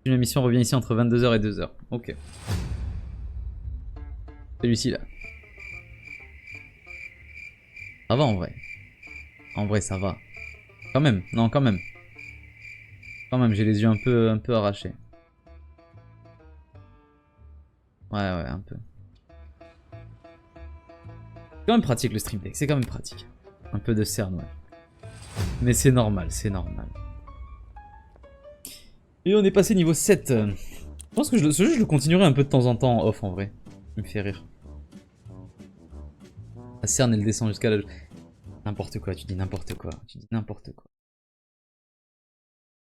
Une émission revient ici entre 22h et 2h. Ok. Celui-ci là. Ça va en vrai. En vrai, ça va. Quand même, non, quand même. Quand même, j'ai les yeux un peu arrachés. Ouais, un peu. C'est quand même pratique le Stream Deck, c'est quand même pratique. Un peu de cerne, ouais. Mais c'est normal, c'est normal. Et on est passé niveau 7. Je pense que ce jeu, je le continuerai un peu de temps en temps en off en vrai. Il me fait rire. La cerne, elle descend jusqu'à la... N'importe quoi, tu dis n'importe quoi. Tu dis n'importe quoi.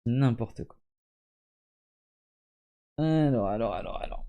N'importe quoi. Alors.